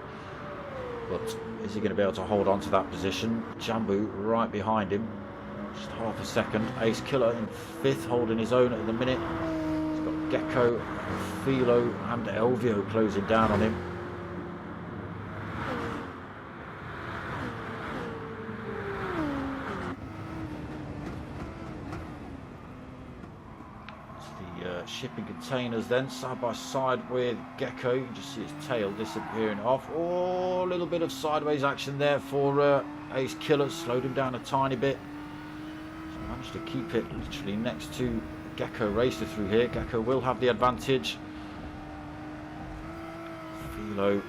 But is he going to be able to hold on to that position? Jambu right behind him. Just half a second. Ace Killer in 5th, holding his own at the minute. He's got Gecko, Philo and Elvio closing down on him. Shipping containers then side by side with Gecko. You can just see his tail disappearing off. Oh, a little bit of sideways action there for Ace Killer. Slowed him down a tiny bit. So managed to keep it literally next to Gecko Racer through here. Gecko will have the advantage. Philo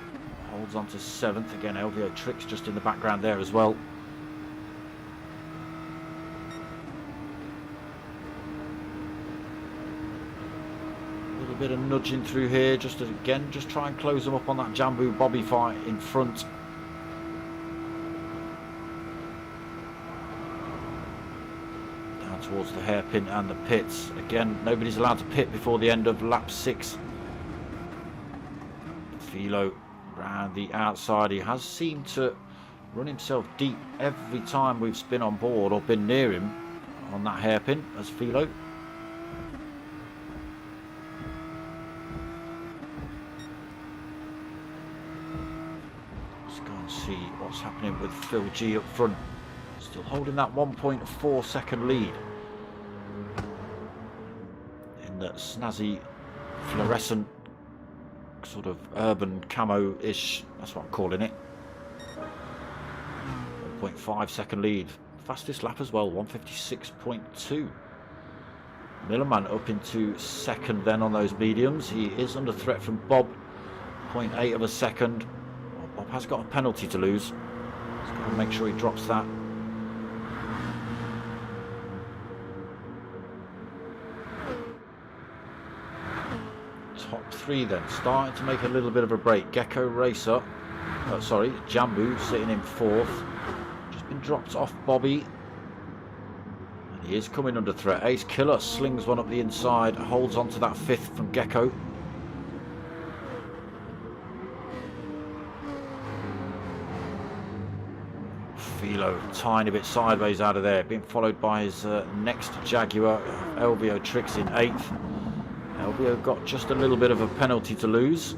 holds on to 7th. Again, Elvio Tricks just in the background there as well. Bit of nudging through here, just to, again, just try and close them up on that Jambu Bobby fight in front. Down towards the hairpin and the pits. Again, nobody's allowed to pit before the end of lap 6. Philo round the outside. He has seemed to run himself deep every time we've been on board or been near him on that hairpin as Philo. See what's happening with Phil G up front, still holding that 1.4 second lead in that snazzy fluorescent sort of urban camo-ish, that's what I'm calling it. 1.5 second lead, fastest lap as well, 156.2. Millerman up into 2nd then on those mediums. He is under threat from Bob, 0.8 of a second. Bob has got a penalty to lose. He's got to make sure he drops that. Top 3 then, starting to make a little bit of a break. Gecko Racer, Jambu sitting in 4th. Just been dropped off Bobby. And he is coming under threat. Ace Killer slings one up the inside, holds on to that 5th from Gecko. Philo, tiny bit sideways out of there, being followed by his next Jaguar, Elvio Tricks in 8th. Elvio got just a little bit of a penalty to lose.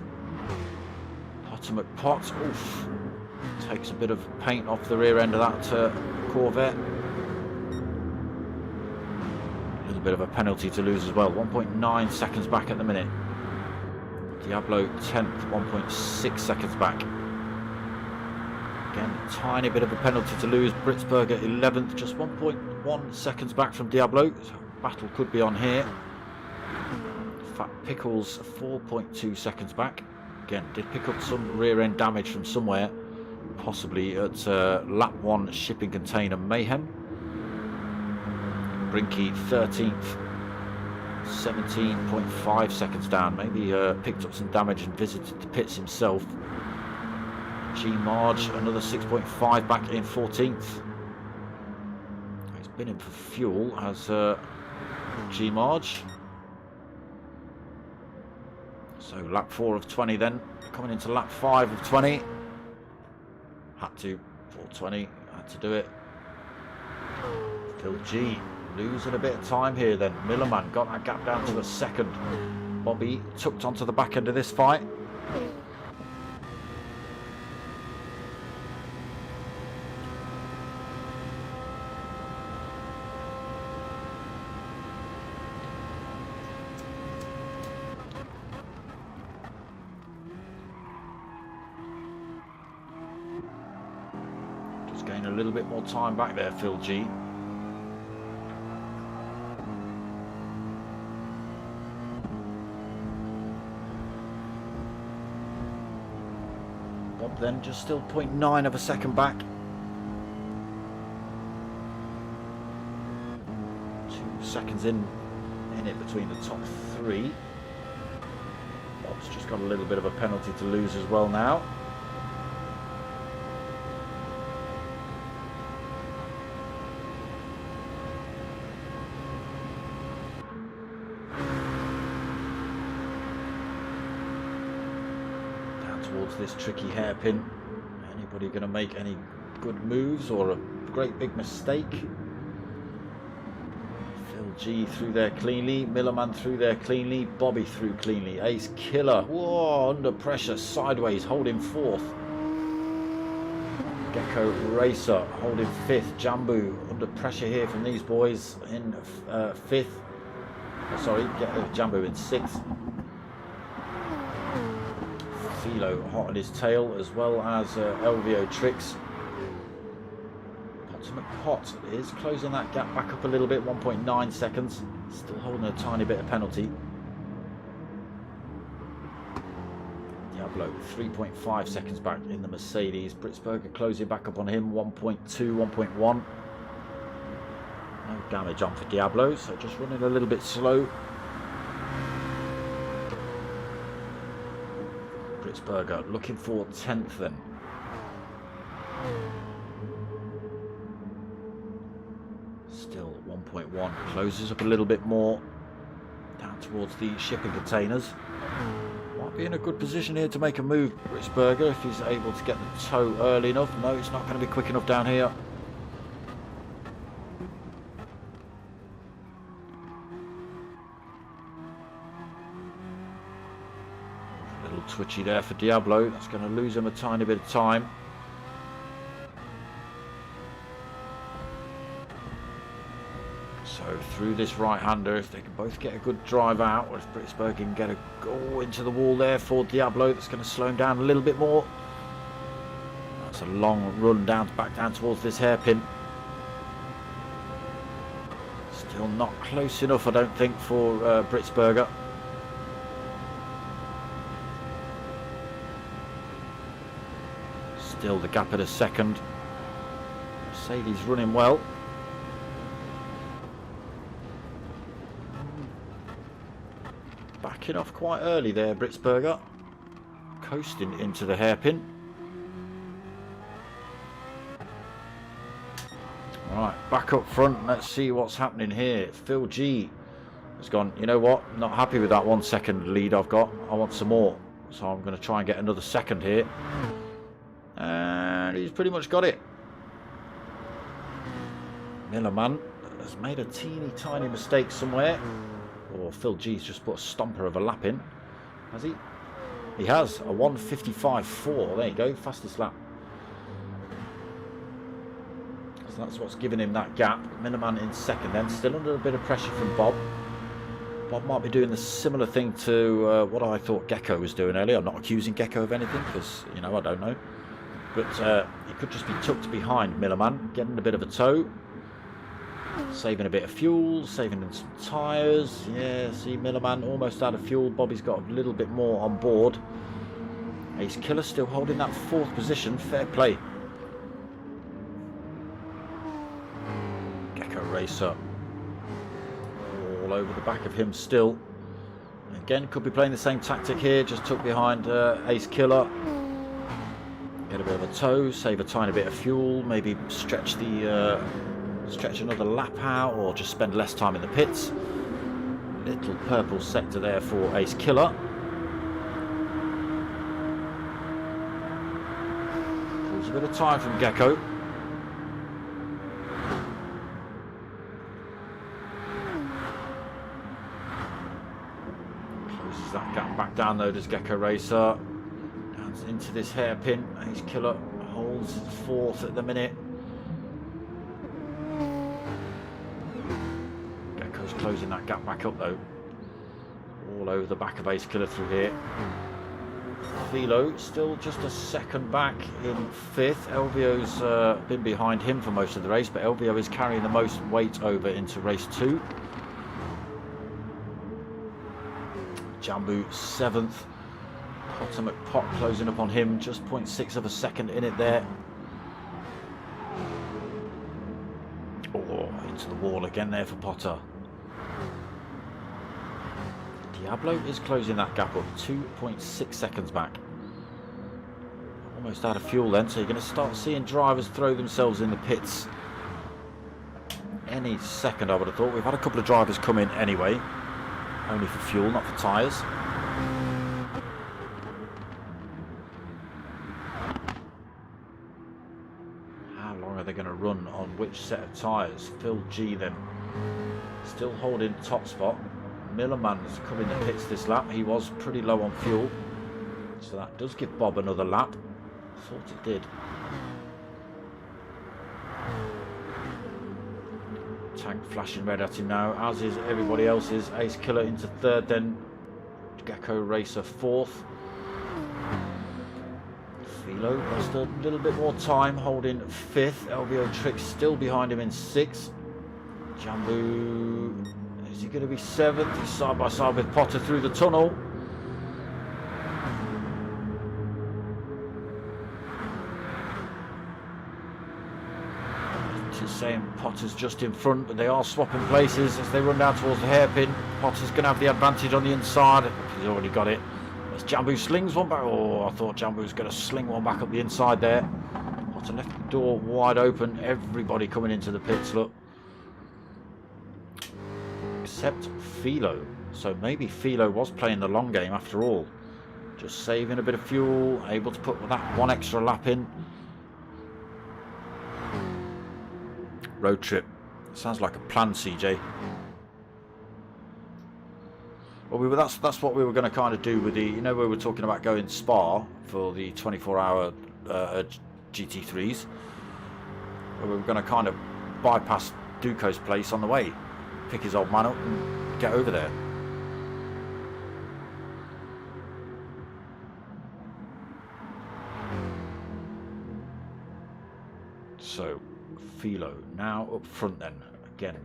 Potter McPot, oof, takes a bit of paint off the rear end of that Corvette. A little bit of a penalty to lose as well, 1.9 seconds back at the minute. Diablo 10th, 1.6 seconds back. Again, tiny bit of a penalty to lose. Britzberger 11th, just 1.1 seconds back from Diablo. So battle could be on here. fact, Pickles 4.2 seconds back. Again, did pick up some rear end damage from somewhere, possibly at lap 1 shipping container mayhem. Brinky 13th, 17.5 seconds down. Maybe picked up some damage and visited the pits himself. G Marge another 6.5 back in 14th. He's been in for fuel as G Marge. So lap 4 of 20 then, coming into lap 5 of 20. Had to, 420, had to do it. Phil G losing a bit of time here then. Millerman got that gap down to a second. Bobby tucked onto the back end of this fight. Just gain a little bit more time back there, Phil G. Bob then just still 0.9 of a second back. 2 seconds in it between the top 3. Bob's just got a little bit of a penalty to lose as well now. Towards this tricky hairpin. Anybody going to make any good moves or a great big mistake? Phil G through there cleanly, Millerman through there cleanly, Bobby through cleanly, Ace Killer, whoa, under pressure, sideways, holding 4th. Gecko Racer holding 5th, Jambu under pressure here from these boys in 5th. Sorry, Jambu in 6th. Philo hot on his tail, as well as LVO Tricks. Ultimate Pot is closing that gap back up a little bit, 1.9 seconds. Still holding a tiny bit of penalty. Diablo 3.5 seconds back in the Mercedes. Britzberger closing back up on him, 1.2, 1.1. No damage on for Diablo, so just running a little bit slow. Britzberger looking for 10th then. Still 1.1, closes up a little bit more down towards the shipping containers. Might be in a good position here to make a move, Britzberger, if he's able to get the toe early enough. No, it's not going to be quick enough down here. Twitchy there for Diablo. That's going to lose him a tiny bit of time. So through this right-hander, if they can both get a good drive out, or if Britzberger can get a go into the wall there for Diablo, that's going to slow him down a little bit more. That's a long run down, back down towards this hairpin. Still not close enough, I don't think, for Britzberger. Still the gap at a second. Mercedes running well. Backing off quite early there, Britzberger. Coasting into the hairpin. Right, back up front. Let's see what's happening here. Phil G has gone, you know what? I'm not happy with that 1 second lead I've got. I want some more. So I'm going to try and get another second here. And he's pretty much got it. Millerman has made a teeny tiny mistake somewhere. Or Phil G's just put a stomper of a lap in. Has he? He has. A 1:55.4. There you go. Fastest lap. So that's what's giving him that gap. Millerman in second then. Still under a bit of pressure from Bob. Bob might be doing the similar thing to what I thought Gecko was doing earlier. I'm not accusing Gecko of anything because, you know, I don't know. But he could just be tucked behind Millerman, getting a bit of a toe. Saving a bit of fuel, saving some tyres. Yeah, see, Millerman almost out of fuel. Bobby's got a little bit more on board. Ace Killer still holding that 4th position. Fair play. Gr3 all over the back of him still. Again, could be playing the same tactic here. Just took behind Ace Killer. Get a bit of a tow, save a tiny bit of fuel, maybe stretch another lap out, or just spend less time in the pits. Little purple sector there for Ace Killer. Pulls a bit of time from Gecko. Closes that gap back down though, does Gr3. Into this hairpin. Ace Killer holds 4th at the minute. Gecko's closing that gap back up though. All over the back of Ace Killer through here. Philo still just a second back in 5th. Elvio's been behind him for most of the race, but Elvio is carrying the most weight over into race 2. Jambu 7th. Potter McPot closing up on him, just 0.6 of a second in it there. Oh, into the wall again there for Potter. Diablo is closing that gap up, 2.6 seconds back. Almost out of fuel then, so you're going to start seeing drivers throw themselves in the pits any second, I would have thought. We've had a couple of drivers come in anyway, only for fuel, not for tyres. They're going to run on which set of tyres. Phil G then still holding top spot. Millerman's coming the pits this lap. He was pretty low on fuel, so that does give Bob another lap. Thought it did. Tank flashing red at him now, as is everybody else's. Ace Killer into 3rd, then Gr3 4th. Philo lost a little bit more time, holding 5th. Elvio Trick still behind him in 6th. Jambu, is he going to be 7th? He's side by side with Potter through the tunnel. Just saying Potter's just in front, but they are swapping places as they run down towards the hairpin. Potter's going to have the advantage on the inside. He's already got it. As Jambu slings one back. Oh, I thought Jambu was going to sling one back up the inside there. Potter left the door wide open. Everybody coming into the pits, look. Except Philo. So maybe Philo was playing the long game after all. Just saving a bit of fuel. Able to put that one extra lap in. Road trip. Sounds like a plan, CJ. Well, that's what we were going to kind of do with the, you know, we were talking about going Spa for the 24-hour GT3s. We were going to kind of bypass Duco's place on the way, pick his old man up and get over there. So, Philo now up front then. Again,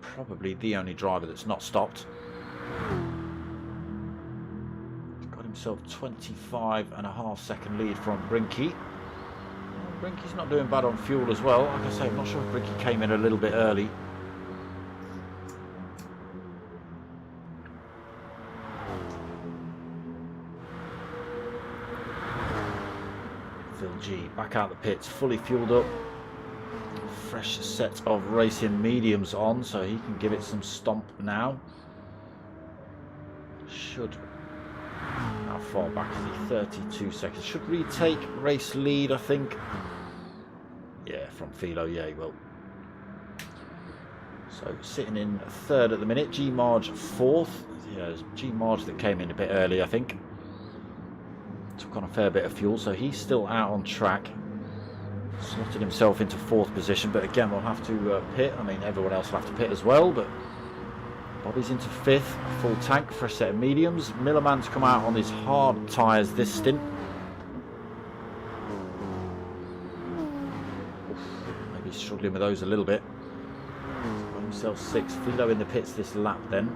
probably the only driver that's not stopped. Himself 25.5 second lead from Brinky. Brinky's not doing bad on fuel as well. Like I say, I'm not sure if Brinky came in a little bit early. Phil G back out the pits, fully fueled up. Fresh set of racing mediums on, so he can give it some stomp now. Should, how far back is he? 32 seconds. Should retake race lead, I think. Yeah, from Philo, yeah, he will. So sitting in third at the minute. G Marge fourth. Yeah, it's G Marge that came in a bit early, I think. Took on a fair bit of fuel, so he's still out on track. Slotted himself into fourth position, but again we'll have to pit. I mean, everyone else will have to pit as well, but Bobby's into fifth, full tank, fresh set of mediums. Millerman's come out on his hard tyres this stint. Oof, maybe struggling with those a little bit. himself 6. Philo in the pits this lap then.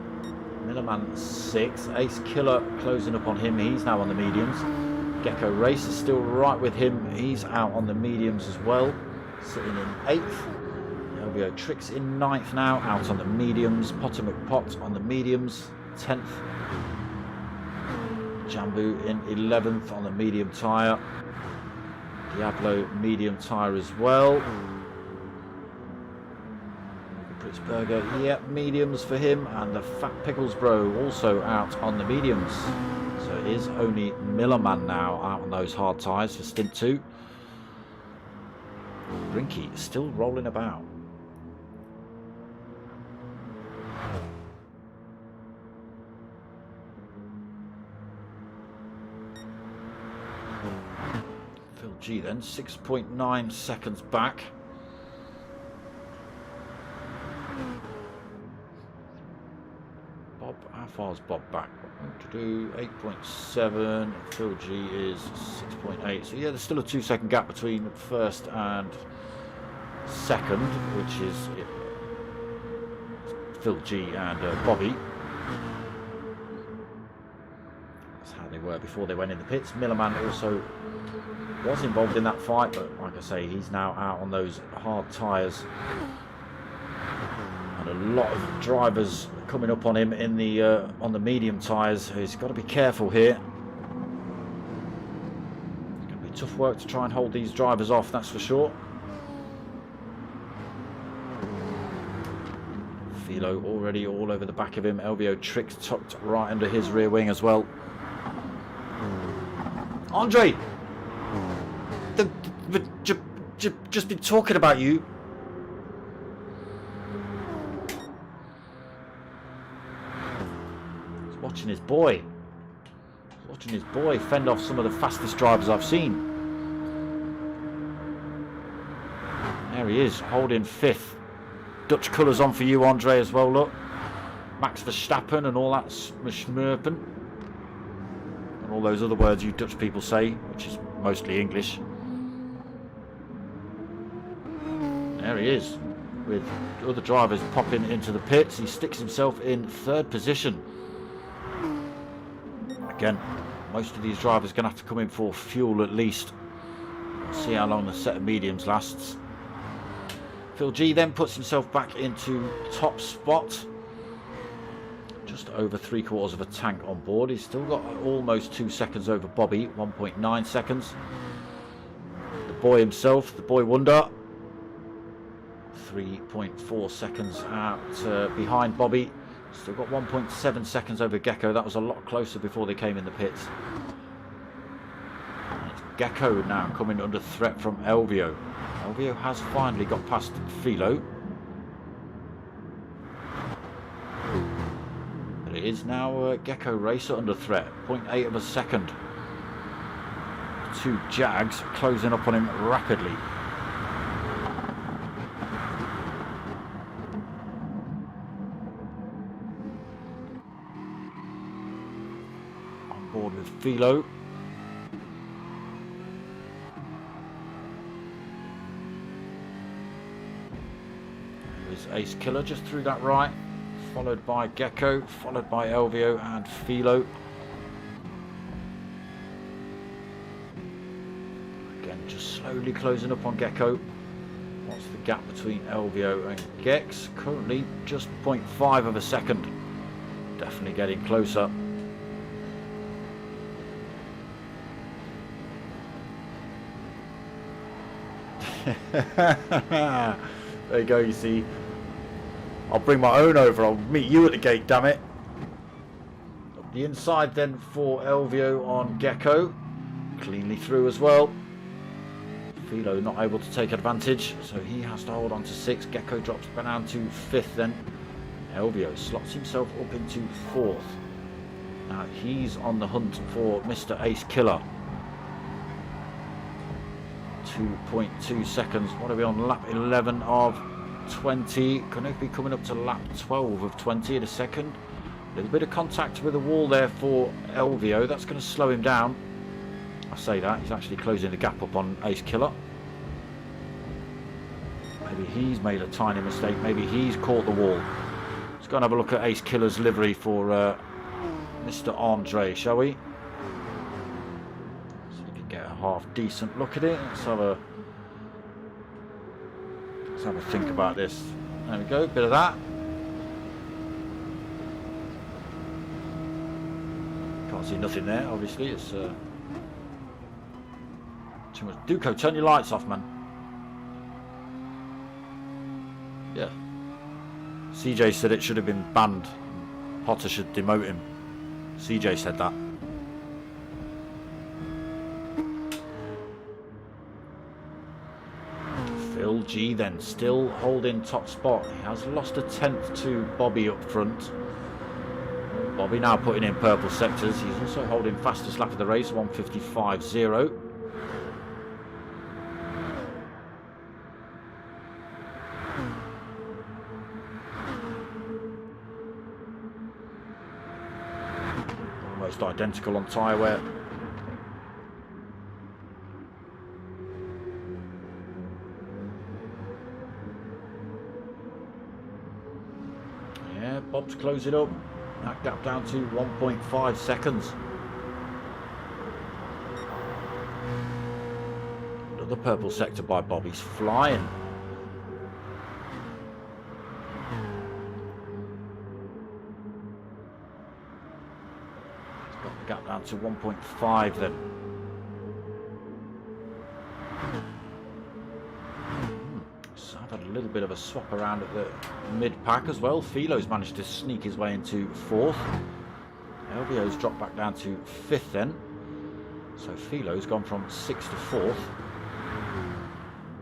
Millerman 6. Ace Killer closing up on him. He's now on the mediums. Gr3 is still right with him. He's out on the mediums as well. Sitting in 8th. Gr3 in 9th now. Out on the mediums. Potter McPot on the mediums. 10th. Jambu in 11th on the medium tyre. Diablo medium tyre as well. Pritzberger, yep, mediums for him. And the Fat Pickles Bro also out on the mediums. So it is only Millerman now out on those hard tyres for stint 2. Gr3 still rolling about. Phil G then, 6.9 seconds back. Bob, how far is Bob back? To do 8.7. Phil G is 6.8. So yeah, there's still a 2-second gap between first and second, which is Phil G and Bobby. That's how they were before they went in the pits. Millerman also was involved in that fight, but like I say, he's now out on those hard tyres. And a lot of drivers coming up on him in the on the medium tyres. He's got to be careful here. It's going to be tough work to try and hold these drivers off, that's for sure. Philo already all over the back of him. Gr3 tucked right under his rear wing as well. Andre! Just been talking about you. He's watching his boy. He's watching his boy fend off some of the fastest drivers I've seen. There he is, holding 5th. Dutch colours on for you, Andre, as well, look. Max Verstappen and all that smurpen. And all those other words you Dutch people say, which is mostly English. There he is, with other drivers popping into the pits. He sticks himself in 3rd position. Again, most of these drivers are going to have to come in for fuel at least. We'll see how long the set of mediums lasts. Phil G then puts himself back into top spot. Just over 3/4 of a tank on board. He's still got almost 2 seconds over Bobby, 1.9 seconds. The boy himself, the boy wonder, 3.4 seconds out behind Bobby. Still got 1.7 seconds over Gecko. That was a lot closer before they came in the pits. And it's Gecko now coming under threat from Elvio. Elvio has finally got past Philo. But it is now Gecko Racer under threat. 0.8 of a second. 2 Jags closing up on him rapidly. On board with Philo. There's Ace Killer just through that right, followed by Gecko, followed by Elvio and Philo. Again, just slowly closing up on Gecko. What's the gap between Elvio and Gex? Currently just 0.5 of a second. Definitely getting closer. There you go, you see. I'll bring my own over. I'll meet you at the gate, damn it. Up the inside then for Elvio on Gecko. Cleanly through as well. Philo not able to take advantage, so he has to hold on to 6. Gecko drops down to 5th then. Elvio slots himself up into 4th. Now he's on the hunt for Mr. Ace Killer. 2.2 seconds. What are we on? Lap 11 of 20. Gonna be coming up to lap 12 of 20 in a second. A little bit of contact with the wall there for Elvio. That's going to slow him down. I say that, he's actually closing the gap up on Ace Killer. Maybe he's made a tiny mistake. Maybe he's caught the wall. Let's go and have a look at Ace Killer's livery for Mr. Andre, shall we? So we can get a half decent look at it. Let's have a think about this. There we go, bit of that. Can't see nothing there, obviously. It's too much. Duco, turn your lights off, man. Yeah. CJ said it should have been banned. Potter should demote him. CJ said that. Phil G then still holding top spot. He has lost a tenth to Bobby up front. Bobby now putting in purple sectors. He's also holding fastest lap of the race, 1:55.0. Almost identical on tyre wear. Yeah, Bob's closing up. That gap down to 1.5 seconds. Another purple sector by Bob. He's flying. He's got the gap down to 1.5 then. So I've had a little bit of a swap around at the mid-pack as well. Philo's managed to sneak his way into 4th. LVO's dropped back down to 5th then. So Philo's gone from 6th to 4th.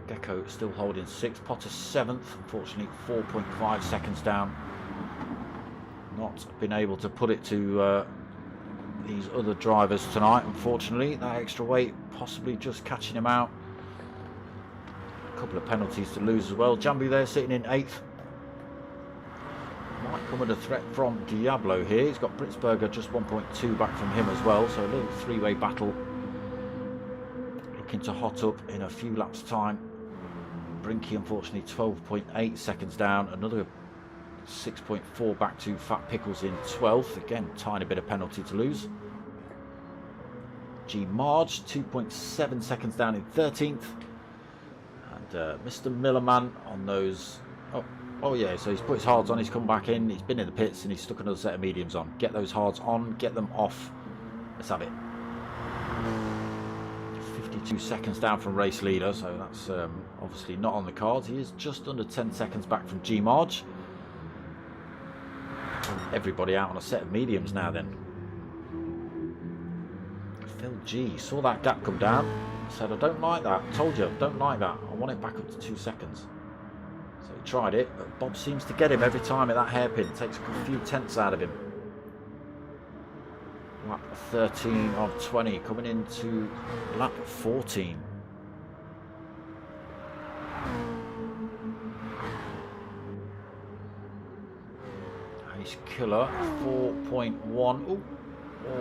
Gecko still holding 6th. Potter 7th. Unfortunately 4.5 seconds down. Not been able to put it to these other drivers tonight, unfortunately. That extra weight possibly just catching him out. A couple of penalties to lose as well. Jambu there sitting in 8th. Might come with a threat from Diablo here. He's got Britzberger just 1.2 back from him as well. So a little three-way battle. Looking to hot up in a few laps' time. Brinky unfortunately 12.8 seconds down. Another 6.4 back to Fat Pickles in 12th. Again, tiny bit of penalty to lose. G Marge 2.7 seconds down in 13th. And Mr. Millerman on those. Oh yeah, so he's put his hards on, he's come back in, he's been in the pits and he's stuck another set of mediums on. Get those hards on, get them off. Let's have it. 52 seconds down from race leader, so that's obviously not on the cards. He is just under 10 seconds back from G Marge. Everybody out on a set of mediums now then. Phil G saw that gap come down, said I don't like that, told you, don't like that, I want it back up to 2 seconds. So he tried it, but Bob seems to get him every time at that hairpin, takes a few tenths out of him. Lap 13 of 20, coming into lap 14. Ace Killer 4.1. Ooh,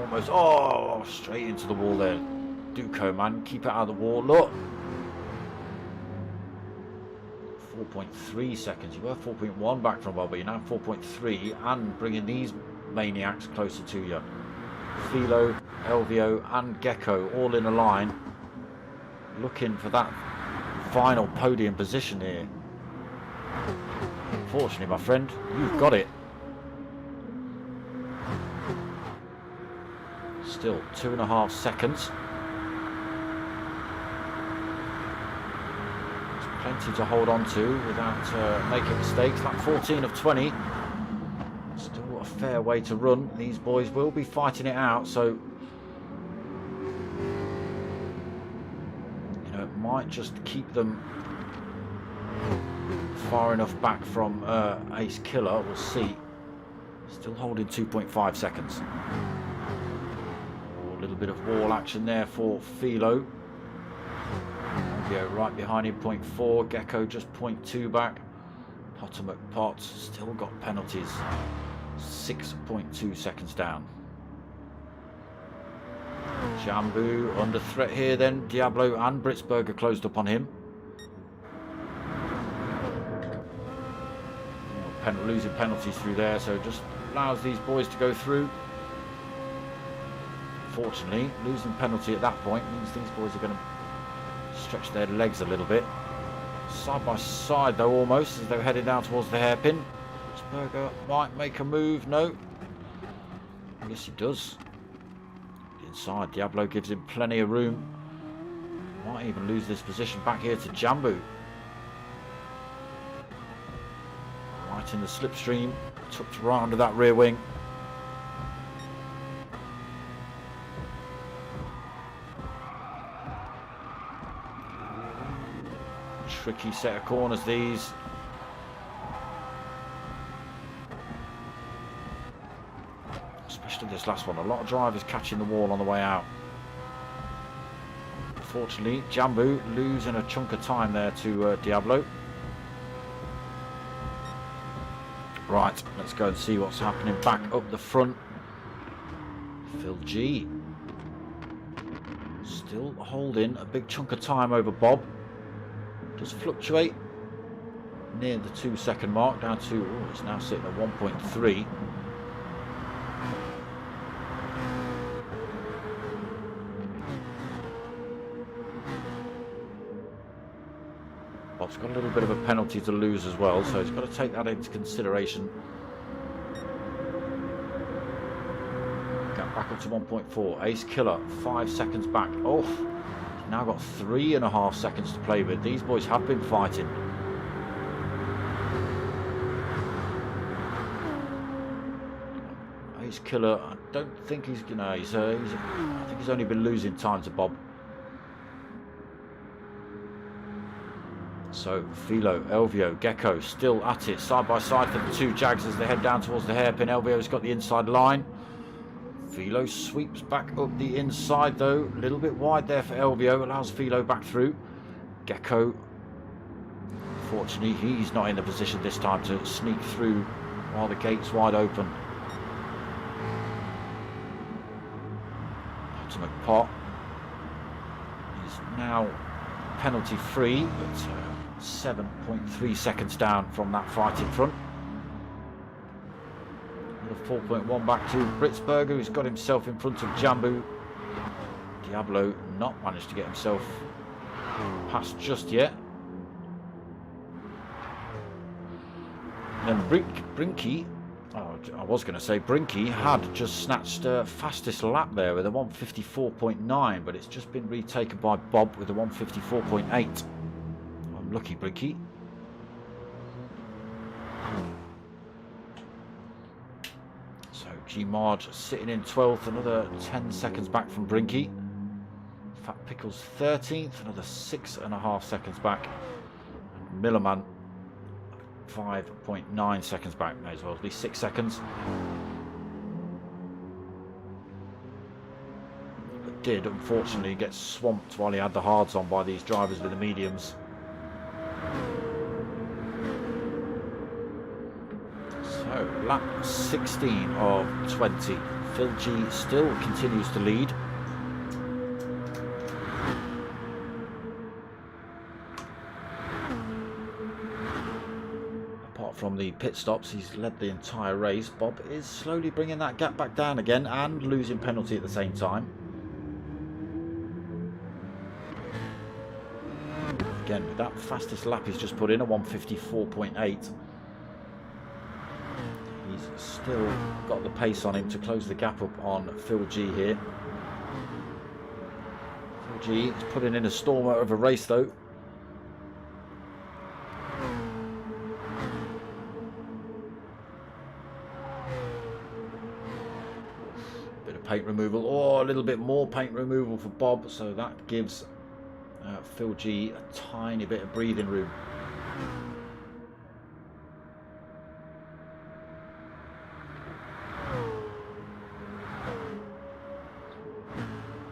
almost. Oh, straight into the wall there. Duco, man, keep it out of the wall. Look. 4.3 seconds. You were 4.1 back from Bob, but you're now 4.3 and bringing these maniacs closer to you. Philo, LVO and Gecko all in a line looking for that final podium position here. Unfortunately, my friend, you've got it. Still 2.5 seconds. There's plenty to hold on to without making mistakes. Like 14 of 20. Still a fair way to run. These boys will be fighting it out, so you know, it might just keep them far enough back from Ace Killer. We'll see. Still holding 2.5 seconds. A little bit of wall action there for Philo. Right behind him, 0.4. Gecko just 0.2 back. Potomac Potts still got penalties. 6.2 seconds down. Jambu under threat here then. Diablo and Britzberger closed up on him. losing penalties through there, so it just allows these boys to go through. Fortunately, losing penalty at that point means these boys are going to stretch their legs a little bit. Side by side though, almost, as they're heading down towards the hairpin. Britzberger might make a move. No. Yes, he does. Inside, Diablo gives him plenty of room. Might even lose this position back here to Jambu. Right in the slipstream, tucked right under that rear wing. Tricky set of corners these. Especially this last one. A lot of drivers catching the wall on the way out. Unfortunately, Jambu losing a chunk of time there to Diablo. Right, let's go and see what's happening back up the front. Phil G. Still holding a big chunk of time over Bob. Does fluctuate near the 2 second mark, down to, oh, it's now sitting at 1.3. Bob's got a little bit of a penalty to lose as well, so he's got to take that into consideration. Back up to 1.4. Ace Killer 5 seconds back. Oh, he's now got 3.5 seconds to play with. These boys have been fighting. Ace Killer, I don't think he's gonna. I think he's only been losing time to Bob. So Philo, Elvio, Gecko still at it, side by side for the two Jags as they head down towards the hairpin. Elvio's got the inside line. Philo sweeps back up the inside though, a little bit wide there for Elvio, allows Philo back through. Gecko, fortunately, he's not in the position this time to sneak through while the gate's wide open. Ultimate Pot is now penalty free, but 7.3 seconds down from that fight in front. 4.1 back to Britzberger, who's got himself in front of Jambu. Diablo not managed to get himself past just yet. And then Brinky, I was going to say Brinky had just snatched fastest lap there with a 154.9, but it's just been retaken by Bob with a 154.8. Unlucky Brinky. G-Marge sitting in 12th, another 10 seconds back from Brinky. Fat Pickles 13th, another 6.5 seconds back. And Millerman 5.9 seconds back, may as well at least 6 seconds. But did unfortunately get swamped while he had the hards on by these drivers with the mediums. So, lap 16 of 20. Phil G still continues to lead. Apart from the pit stops, he's led the entire race. Bob is slowly bringing that gap back down again and losing penalty at the same time. Again, with that fastest lap he's just put in, a 154.8. He's still got the pace on him to close the gap up on Phil G here. Phil G is putting in a stormer of a race though. Bit of paint removal, or a little bit more paint removal for Bob, so that gives Phil G a tiny bit of breathing room.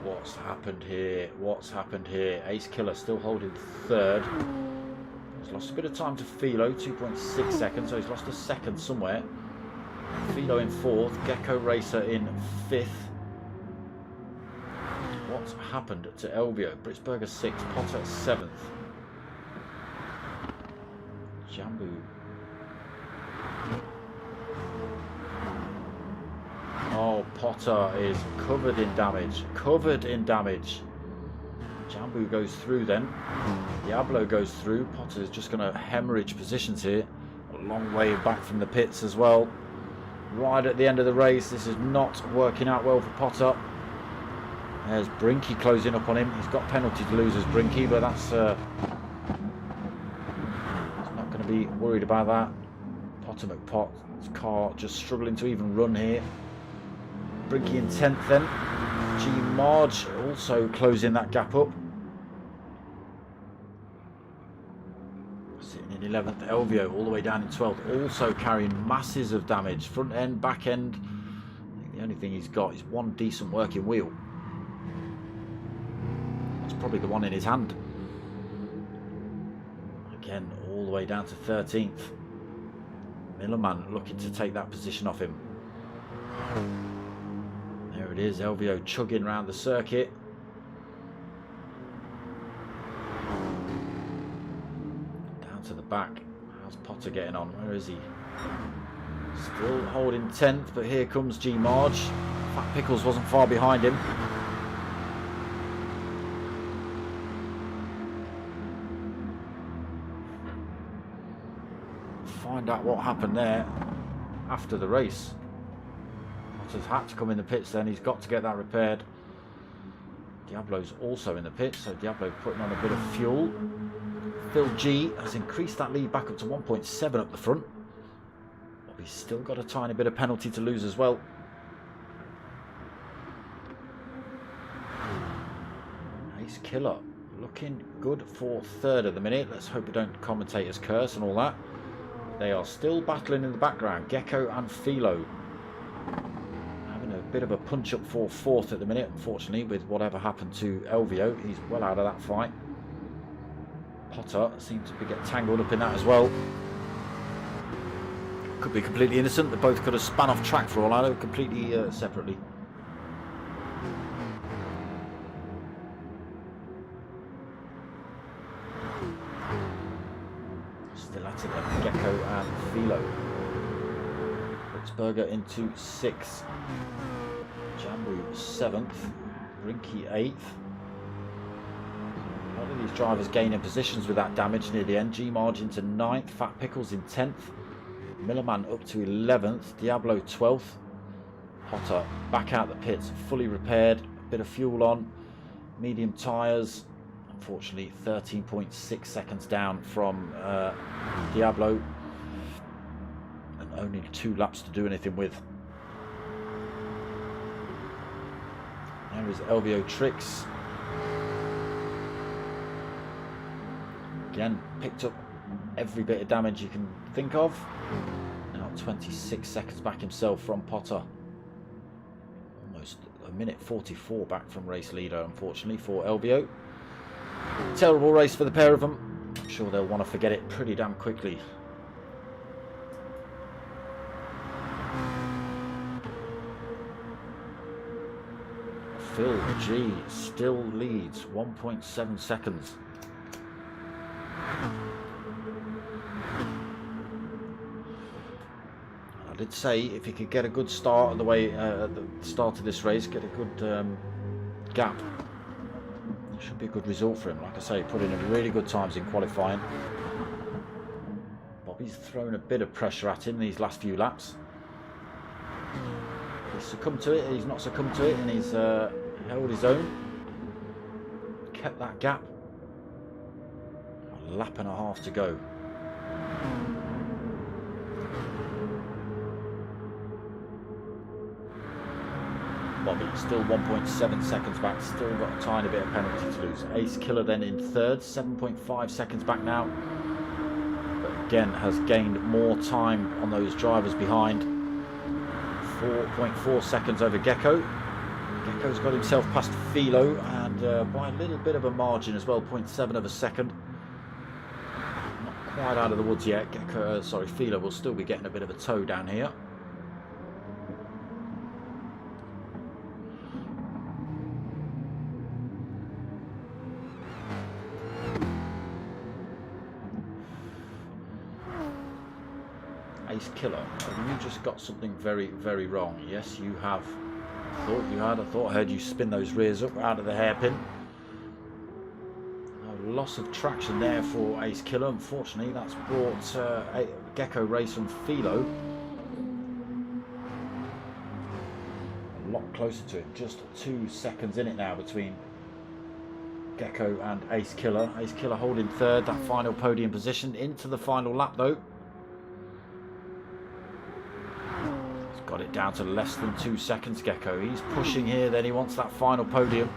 What's happened here? What's happened here? Ace Killer still holding third. He's lost a bit of time to Philo, 2.6 seconds, so he's lost a second somewhere. Philo in fourth, Gecko Racer in fifth. What's happened to Elvio? Britzberger 6th, Potter 7th. Jambu Oh, Potter is covered in damage. Covered in damage. Jambu goes through then. Diablo goes through. Potter is just going to hemorrhage positions here. A long way back from the pits as well. Right at the end of the race. This is not working out well for Potter. There's Brinky closing up on him. He's got penalty to lose as Brinky, but that's... he's not going to be worried about that. Potter McPot's car just struggling to even run here. Brinky in 10th then. G Marge also closing that gap up. Sitting in 11th. Elvio all the way down in 12th. Also carrying masses of damage. Front end, back end. I think the only thing he's got is one decent working wheel. That's probably the one in his hand. Again, all the way down to 13th. Millerman looking to take that position off him. There it is, Elvio chugging around the circuit. Down to the back. How's Potter getting on? Where is he? Still holding 10th, but here comes G Marge. Fat Pickles wasn't far behind him. Find out what happened there after the race. Potter's had to come in the pits then. He's got to get that repaired. Diablo's also in the pits, so Diablo putting on a bit of fuel. Phil G has increased that lead back up to 1.7 up the front. But he's still got a tiny bit of penalty to lose as well. Ace Killer looking good for third at the minute. Let's hope we don't commentators curse and all that. They are still battling in the background. Gecko and Philo having a bit of a punch up for fourth at the minute. Unfortunately, with whatever happened to Elvio, he's well out of that fight. Potter seems to get tangled up in that as well. Could be completely innocent. They both could have spun off track for all I know, completely separately. Still at it then, Gecko and Philo. Blitzberger into 6th. Jambu 7th. Brinky 8th. A lot of these drivers gaining positions with that damage near the end. G Marge into 9th. Fat Pickles in 10th. Millerman up to 11th. Diablo 12th. Potter back out the pits, fully repaired. A bit of fuel on. Medium tyres. Unfortunately, 13.6 seconds down from Diablo, and only 2 laps to do anything with. There is Elvio Tricks. Again, picked up every bit of damage you can think of. Now 26 seconds back himself from Potter. Almost a minute 44 back from race leader, unfortunately, for Elvio. Terrible race for the pair of them. I'm sure they'll want to forget it pretty damn quickly. Phil G still leads 1.7 seconds. I did say if he could get a good start at the way at the start of this race, get a good gap. Should be a good result for him. Like I say, put in really good times in qualifying. Bobby's thrown a bit of pressure at him these last few laps. He's succumbed to it, he's not succumbed to it, and he's held his own. Kept that gap. A lap and a half to go. Bobby still 1.7 seconds back, still got a tiny bit of penalty to lose. Ace Killer then in 3rd, 7.5 seconds back now. But again, has gained more time on those drivers behind. 4.4 seconds over Gecko. Gecko's got himself past Philo, and by a little bit of a margin as well, 0.7 of a second. Not quite out of the woods yet. Gecko, Philo will still be getting a bit of a tow down here. Ace Killer, have you just got something very, very wrong? Yes, you have. I thought you had. I thought I heard you spin those rears up out of the hairpin. A loss of traction there for Ace Killer. Unfortunately, that's brought Gr3 and Philo a lot closer to it. Just 2 seconds in it now between Gecko and Ace Killer. Ace Killer holding third, that final podium position. Into the final lap though. He's got it down to less than 2 seconds, Gecko. He's pushing here, then he wants that final podium.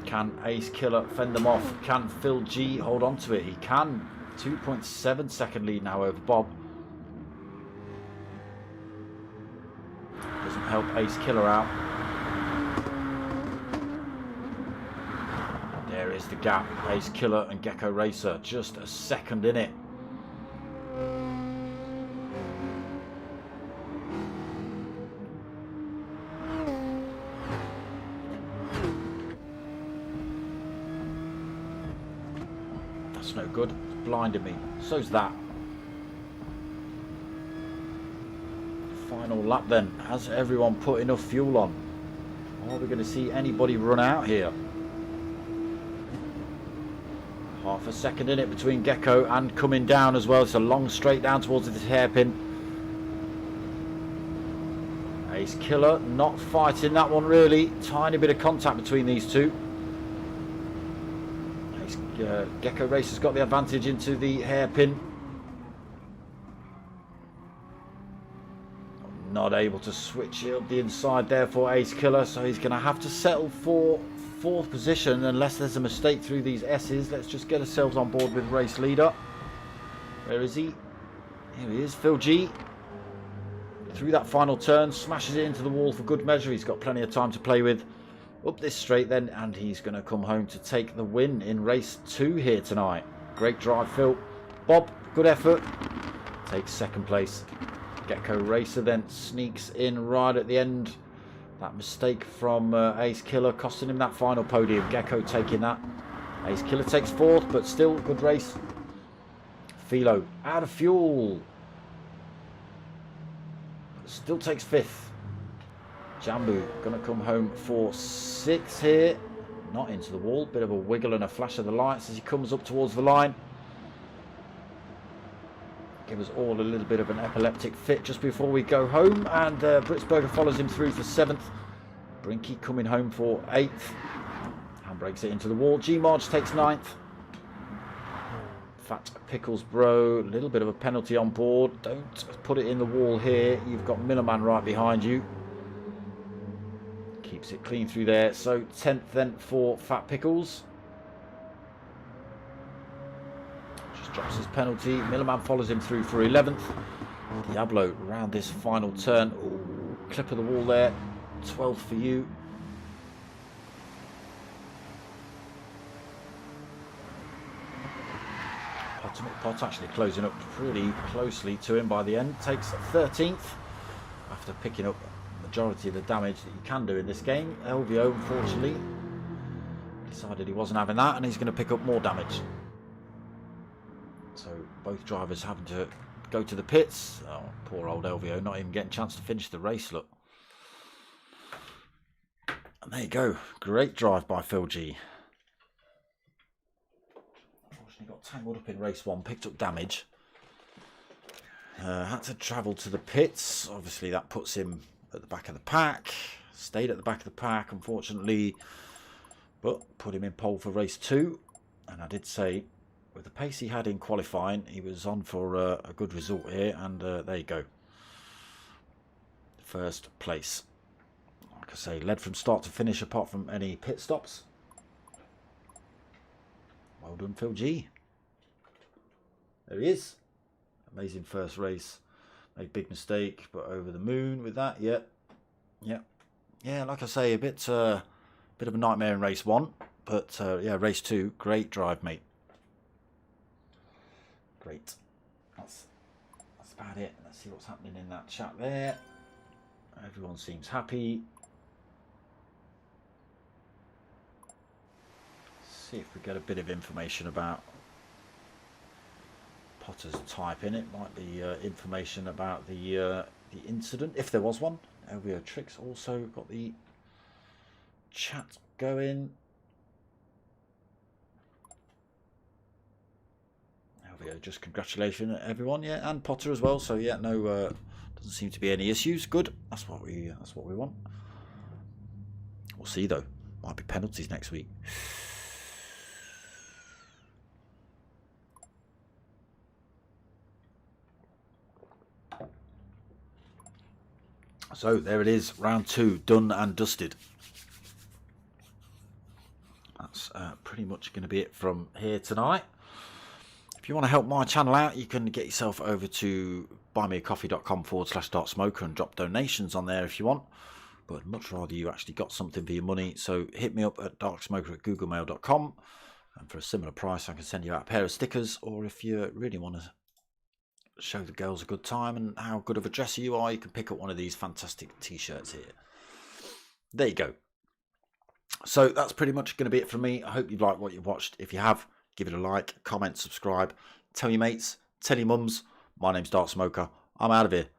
Can Ace Killer fend them off? Can Phil G hold on to it? He can. 2.7 second lead now over Bob. Doesn't help Ace Killer out. There is the gap. Ace Killer and Gr3 just a second in it. That's no good. It's blinded me. So's that. Final lap then. Has everyone put enough fuel on? Are we going to see anybody run out here? Half a second in it between Gecko and coming down as well. It's a long straight down towards this hairpin. Ace Killer not fighting that one really. Tiny bit of contact between these two. Gecko Racer's got the advantage into the hairpin. Not able to switch it up the inside there for Ace Killer, so he's going to have to settle for 4th position unless there's a mistake through these S's. Let's just get ourselves on board with race leader. Where is he? Here he is, Phil G. Through that final turn, smashes it into the wall for good measure. He's got plenty of time to play with. Up this straight then, and he's going to come home to take the win in race 2 here tonight. Great drive, Phil. Bob, good effort. Takes 2nd place. Gr3 then sneaks in right at the end. That mistake from Ace Killer costing him that final podium. Gecko taking that. Ace Killer takes 4th, but still good race. Philo out of fuel. Still takes 5th. Jambu going to come home for 6th here. Not into the wall. Bit of a wiggle and a flash of the lights as he comes up towards the line. Give us all a little bit of an epileptic fit just before we go home. And Britsberger follows him through for 7th. Brinky coming home for 8th. Handbrakes it into the wall. G-Marge takes 9th. Fat Pickles Bro, a little bit of a penalty on board. Don't put it in the wall here. You've got Millerman right behind you. Keeps it clean through there. So 10th then for Fat Pickles. Just drops his penalty. Millerman follows him through for 11th. Diablo around this final turn. Ooh, clip of the wall there. 12th for you. Pot actually closing up pretty closely to him by the end. Takes 13th after picking up the majority of the damage that you can do in this game. LVO unfortunately decided he wasn't having that, and he's going to pick up more damage. So both drivers having to go to the pits. Oh, poor old LVO not even getting a chance to finish the race, look. And there you go. Great drive by Phil G. Got tangled up in race 1, picked up damage. Had to travel to the pits. Obviously that puts him at the back of the pack. Stayed at the back of the pack unfortunately, but put him in pole for race 2. And I did say with the pace he had in qualifying he was on for a good result here, and there you go. 1st place. Like I say, led from start to finish apart from any pit stops. Well done, Phil G. There he is. Amazing first race. Made big mistake, but over the moon with that. Yeah. Like I say, a bit of a nightmare in race 1, but yeah, race 2, great drive, mate. Great. That's about it. Let's see what's happening in that chat there. Everyone seems happy. See if we get a bit of information about Potter's type in. It might be information about the incident, if there was one. LVO Tricks also got the chat going. LVO, just congratulations everyone, yeah, and Potter as well. So yeah, no, doesn't seem to be any issues. Good. That's what we want. We'll see though. Might be penalties next week. So there it is, round 2 done and dusted. That's pretty much going to be it from here tonight. If you want to help my channel out, you can get yourself over to buymeacoffee.com/darksmoker and drop donations on there if you want. But I'd much rather you actually got something for your money. So hit me up at darksmoker@googlemail.com, and for a similar price I can send you out a pair of stickers. Or if you really want to show the girls a good time and how good of a dresser you are, you can pick up one of these fantastic t-shirts here. There you go. So that's pretty much going to be it from me. I hope you've liked what you've watched. If you have, give it a like, comment, subscribe, tell your mates, tell your mums. My name's Dark Smoker. I'm out of here.